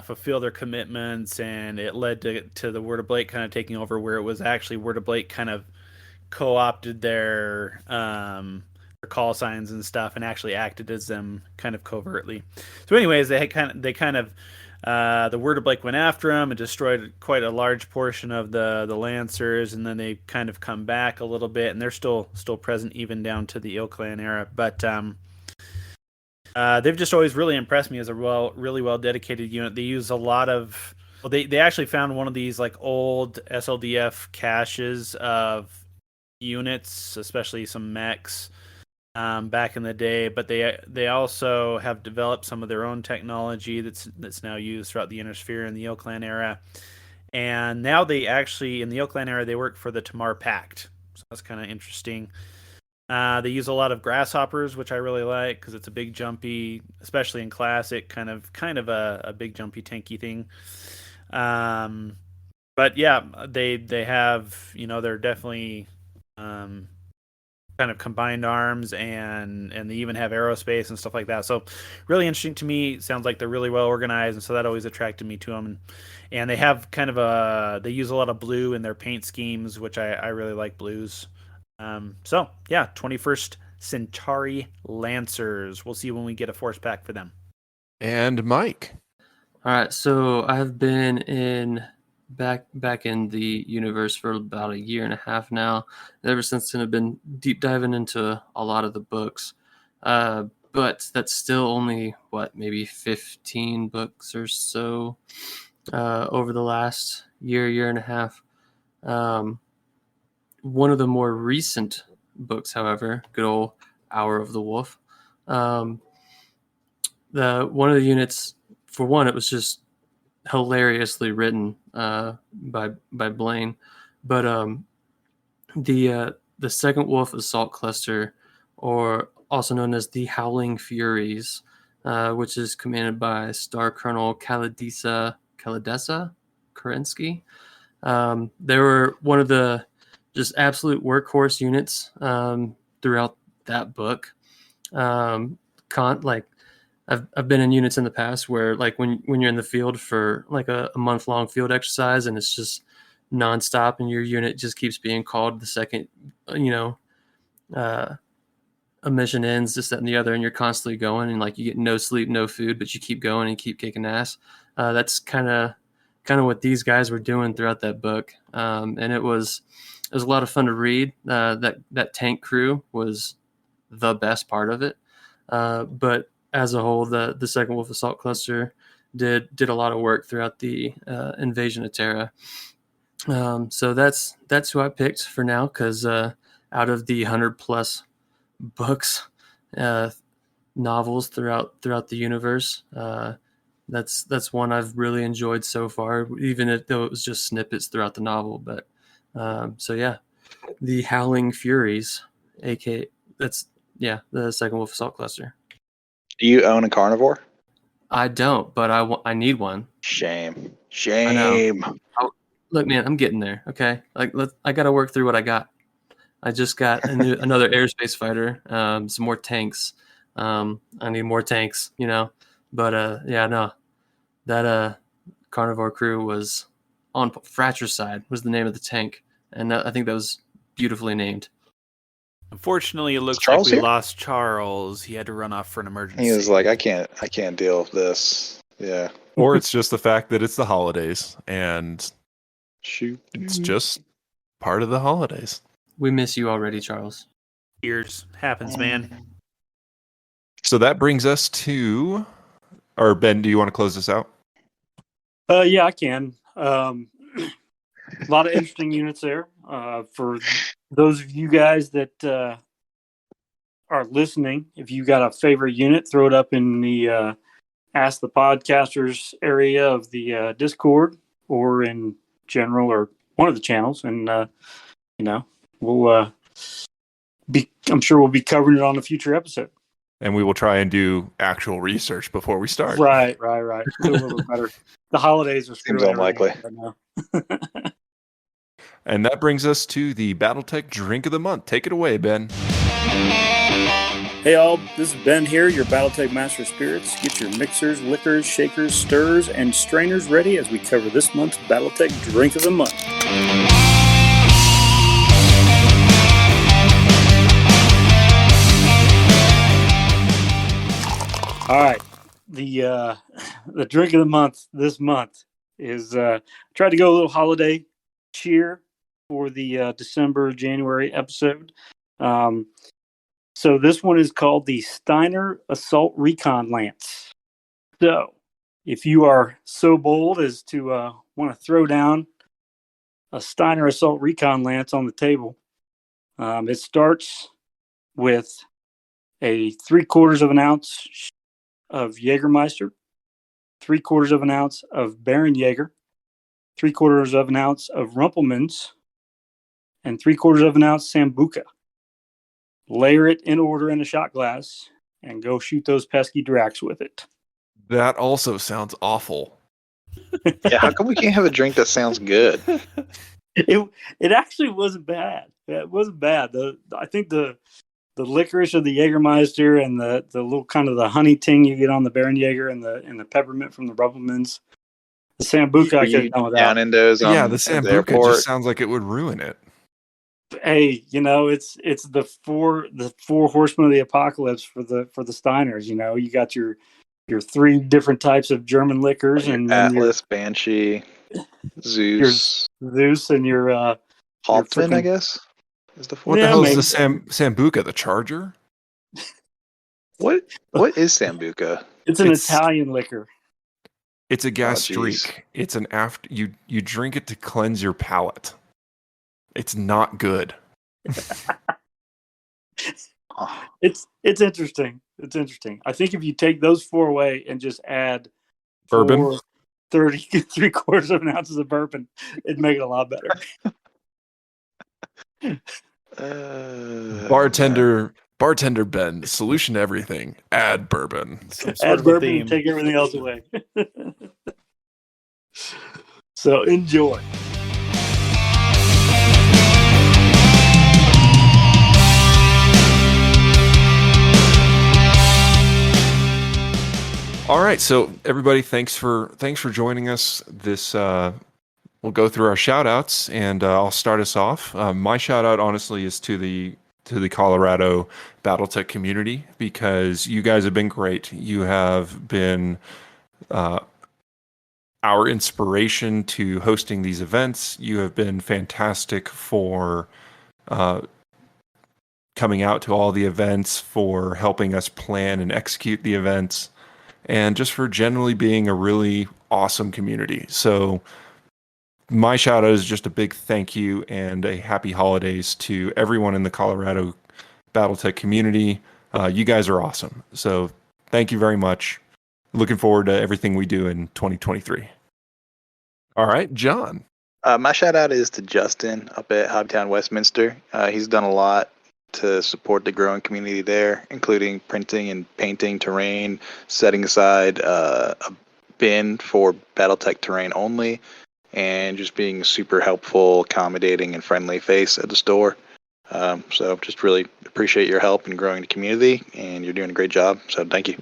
fulfill their commitments, and it led to the Word of Blake kind of taking over, where it was actually Word of Blake kind of co-opted their call signs and stuff and actually acted as them kind of covertly. So anyways, they kind of the Word of Blake went after them and destroyed quite a large portion of the Lancers, and then they kind of come back a little bit, and they're still present even down to the Ill-Clan era. But they've just always really impressed me as a really well dedicated unit. They use a lot of they actually found one of these like old SLDF caches of units, especially some mechs back in the day, but they also have developed some of their own technology that's now used throughout the Inner Sphere in the Ill-Clan era. And now they actually, in the Ill-Clan era, they work for the Tamar Pact. So that's kind of interesting. They use a lot of grasshoppers, which I really like because it's a big jumpy, especially in classic, kind of a big jumpy tanky thing. But yeah, they have, they're definitely kind of combined arms, and they even have aerospace and stuff like that. So really interesting to me. Sounds like they're really well organized, and so that always attracted me to them. And they have kind of they use a lot of blue in their paint schemes, which I really like blues. So yeah, 21st Centauri Lancers. We'll see when we get a force pack for them. And Mike. All right, so I've been back in the universe for about a year and a half now. Ever since then, I've been deep diving into a lot of the books, but that's still only maybe 15 books or so over the last year and a half. One of the more recent books, however, good old Hour of the Wolf. One of the units, for one, it was just hilariously written by Blaine, but the Second Wolf Assault Cluster, or also known as the Howling Furies, which is commanded by Star Colonel Kaladesa Kerensky. They were one of the just absolute workhorse units throughout that book. I've been in units in the past where, like, when you're in the field for like a month-long field exercise and it's just nonstop, and your unit just keeps being called the second a mission ends, this, that, and the other, and you're constantly going, and like you get no sleep, no food, but you keep going and keep kicking ass. That's kind of what these guys were doing throughout that book, and it was a lot of fun to read. That tank crew was the best part of it, but as a whole, the Second Wolf Assault Cluster did a lot of work throughout the invasion of Terra. So that's who I picked for now, because out of the 100+ books, novels throughout the universe, that's one I've really enjoyed so far, even though it was just snippets throughout the novel. But so yeah, the Howling Furies, aka the Second Wolf Assault Cluster. Do you own a carnivore? I don't, but I need one. Shame. Look, man, I'm getting there. Okay, I got to work through what I got. I just got another airspace fighter, some more tanks. I need more tanks, But no, That carnivore crew was on Fratricide was the name of the tank, and I think that was beautifully named. Unfortunately, it looks Charles like we here? lost Charles. He had to run off for an emergency. He was like, I can't deal with this. Yeah. Or it's just the fact that it's the holidays and Shoot. it's just part of the holidays. We miss you already, Charles. Years happens, man. So that brings us to, or Ben, do you want to close this out? Yeah, I can. A lot of interesting units there. For those of you guys that are listening, if you got a favorite unit, throw it up in the Ask the Podcasters area of the Discord or in general or one of the channels, and we'll I'm sure we'll be covering it on a future episode. And we will try and do actual research before we start. Right. Do a little bit better. The holidays are Seems screwing unlikely. everything right now. And that brings us to the Battletech Drink of the Month. Take it away, Ben. Hey all, this is Ben here, your Battletech Master of Spirits. Get your mixers, liquors, shakers, stirs, and strainers ready as we cover this month's Battletech Drink of the Month. All right, the drink of the month this month is tried to go a little holiday cheer for the December-January episode. So this one is called the Steiner Assault Recon Lance. So if you are so bold as to want to throw down a Steiner Assault Recon Lance on the table, it starts with a 3/4 of an ounce of Jägermeister, 3/4 of an ounce of Baron Jaeger, 3/4 of an ounce of Rumpelmans, and 3/4 of an ounce Sambuca. Layer it in order in a shot glass and go shoot those pesky Dracs with it. That also sounds awful. Yeah, how come we can't have a drink that sounds good? It actually wasn't bad. It wasn't bad. I think the licorice of the Jägermeister and the little kind of the honey ting you get on the Baron Jaeger and the peppermint from the Rumpelmans. The Sambuca I could have done without. Down in those Yeah, the Sambuca just sounds like it would ruin it. Hey, it's the four horsemen of the apocalypse for the Steiners. You got your 3 different types of German liquors, and Atlas, Banshee, Zeus, and your Hoffman, I guess, is the 4th. What the hell is the Sambuca? The Charger? What is Sambuca? It's an Italian liquor. It's a gas geez. streak. It's an after you drink it to cleanse your palate. It's not good. It's interesting. It's interesting. I think if you take those 4 away and just add Bourbon, 3/4 of an ounces of bourbon, it'd make it a lot better. Bartender Ben, solution to everything. Add bourbon. Add bourbon and take everything else away. So enjoy. All right, so everybody, thanks for joining us. This we'll go through our shout outs, and I'll start us off. My shout out, honestly, is to the Colorado Battletech community, because you guys have been great. You have been our inspiration to hosting these events. You have been fantastic for coming out to all the events, for helping us plan and execute the events, and just for generally being a really awesome community. So my shout out is just a big thank you and a happy holidays to everyone in the Colorado Battletech community. You guys are awesome. So thank you very much. Looking forward to everything we do in 2023. All right, John. My shout out is to Justin up at Hobtown Westminster. He's done a lot to support the growing community there, including printing and painting terrain, setting aside a bin for Battletech terrain only, and just being a super helpful, accommodating, and friendly face at the store. So just really appreciate your help in growing the community, and you're doing a great job. So thank you.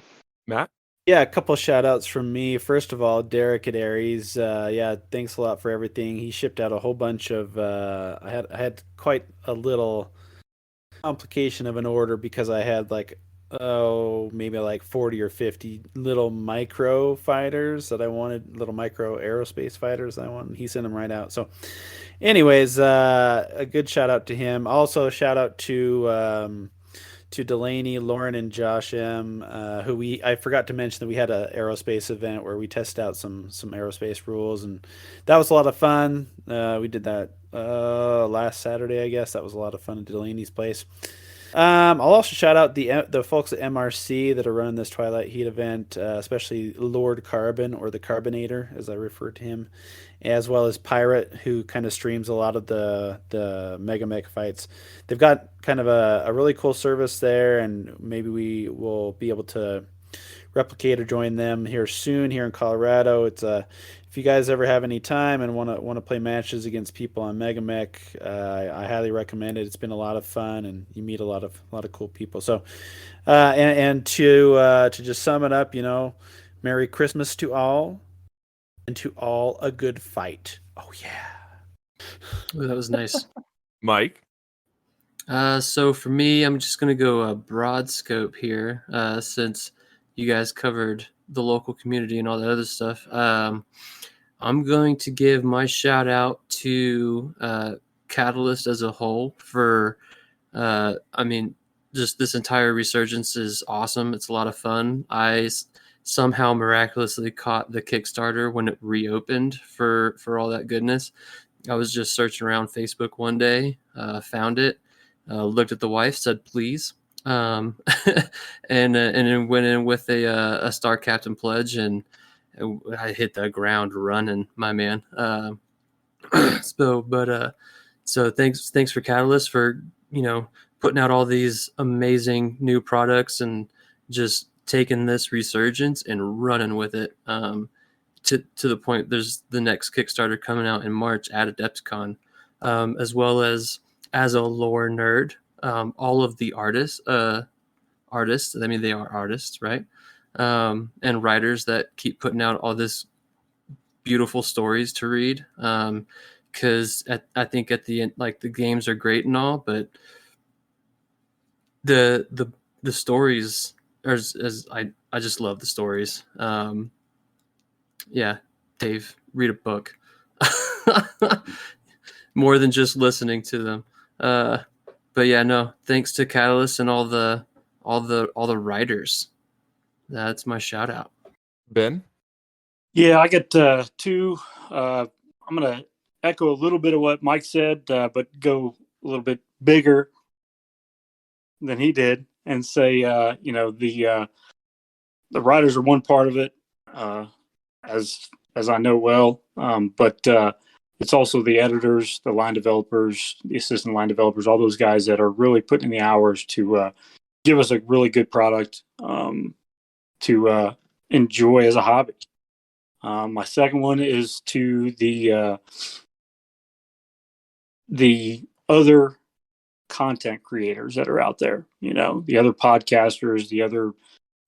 Matt? Yeah, a couple shout outs from me. First of all, Derek at Aries. Yeah, thanks a lot for everything. He shipped out a whole bunch of. I had quite a little complication of an order because I had like maybe like 40 or 50 little micro fighters that I wanted, little micro aerospace fighters I wanted. He sent them right out. So, anyways, a good shout out to him. Also, shout out to Delaney, Lauren, and Josh M. Who I forgot to mention that we had a aerospace event where we tested out some aerospace rules, and that was a lot of fun. We did that last Saturday, I guess. That was a lot of fun at Delaney's place. I'll also shout out the folks at MRC that are running this Twilight Heat event, especially Lord Carbon, or the Carbonator, as I refer to him, as well as Pirate, who kind of streams a lot of the Mega Mech fights. They've got kind of a really cool service there, and maybe we will be able to replicate or join them here soon here in Colorado. It's if you guys ever have any time and want to play matches against people on Mega Mech, I highly recommend it. It's been a lot of fun, and you meet a lot of cool people. So, and to just sum it up, Merry Christmas to all, and to all a good fight. Oh yeah. Ooh, that was nice. Mike? So for me, I'm just gonna go broad scope here, since you guys covered the local community and all that other stuff. I'm going to give my shout out to Catalyst as a whole for, just this entire resurgence is awesome. It's a lot of fun. I somehow miraculously caught the Kickstarter when it reopened for all that goodness. I was just searching around Facebook one day, found it, looked at the wife, said please, and then went in with a Star Captain pledge, and I hit the ground running, my man. So thanks for Catalyst for putting out all these amazing new products and just taking this resurgence and running with it. To the point, there's the next Kickstarter coming out in March at Adepticon, as well as a lore nerd. All of the artists, I mean, they are artists, right? And writers that keep putting out all this beautiful stories to read. Because I think at the end, like, the games are great and all, but the stories are as I just love the stories. Yeah, Dave, read a book. More than just listening to them. But yeah, no, thanks to Catalyst and all the writers. That's my shout out. Ben? Yeah, I got two. I'm going to echo a little bit of what Mike said, but go a little bit bigger than he did and say, the writers are one part of it, as I know well, but it's also the editors, the line developers, the assistant line developers, all those guys that are really putting in the hours to give us a really good product to enjoy as a hobby. My second one is to the other content creators that are out there, the other podcasters, the other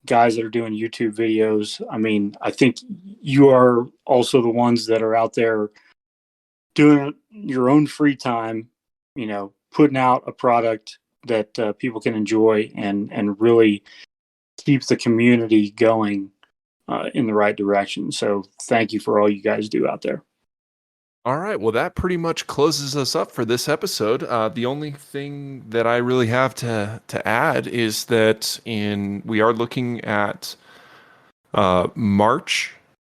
guys that are doing YouTube videos. I mean, I think you are also the ones that are out there doing your own free time, putting out a product that people can enjoy and really keep the community going in the right direction. So thank you for all you guys do out there. All right. Well, that pretty much closes us up for this episode. The only thing that I really have to add is that we are looking at March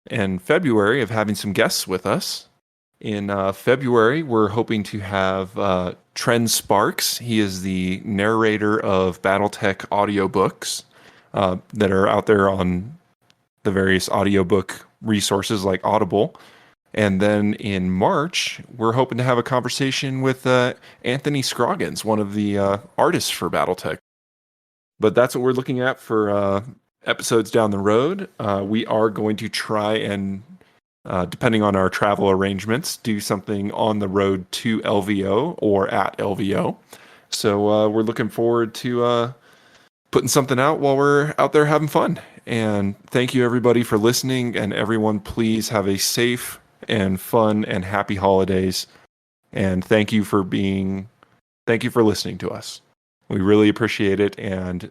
and February of having some guests with us. In February, we're hoping to have Trent Sparks. He is the narrator of Battletech audiobooks that are out there on the various audiobook resources like Audible. And then in March, we're hoping to have a conversation with Anthony Scroggins, one of the artists for Battletech. But that's what we're looking at for episodes down the road. We are going to try and, depending on our travel arrangements, do something on the road to LVO or at LVO. So we're looking forward to putting something out while we're out there having fun. And thank you, everybody, for listening. And everyone, please have a safe and fun and happy holidays. And thank you for listening to us. We really appreciate it. And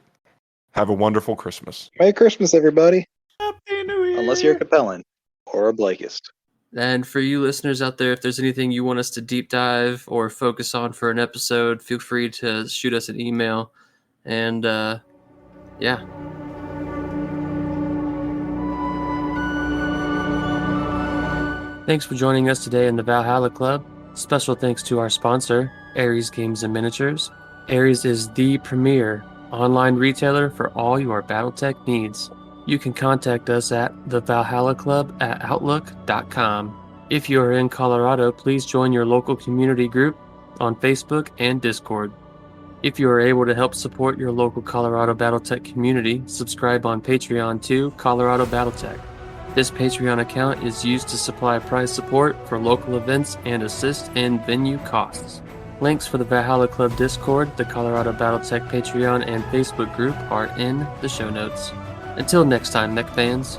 have a wonderful Christmas. Merry Christmas, everybody. Happy New Year. Unless you're a Capellan or a Blakist. And for you listeners out there, if there's anything you want us to deep dive or focus on for an episode, feel free to shoot us an email. And yeah. Thanks for joining us today in the Valhalla Club. Special thanks to our sponsor, Ares Games and Miniatures. Ares is the premier online retailer for all your Battletech needs. You can contact us at thevalhallaclub@outlook.com. If you are in Colorado, please join your local community group on Facebook and Discord. If you are able to help support your local Colorado Battletech community, subscribe on Patreon to Colorado Battletech. This Patreon account is used to supply prize support for local events and assist in venue costs. Links for the Valhalla Club Discord, the Colorado Battletech Patreon, and Facebook group are in the show notes. Until next time, mech fans.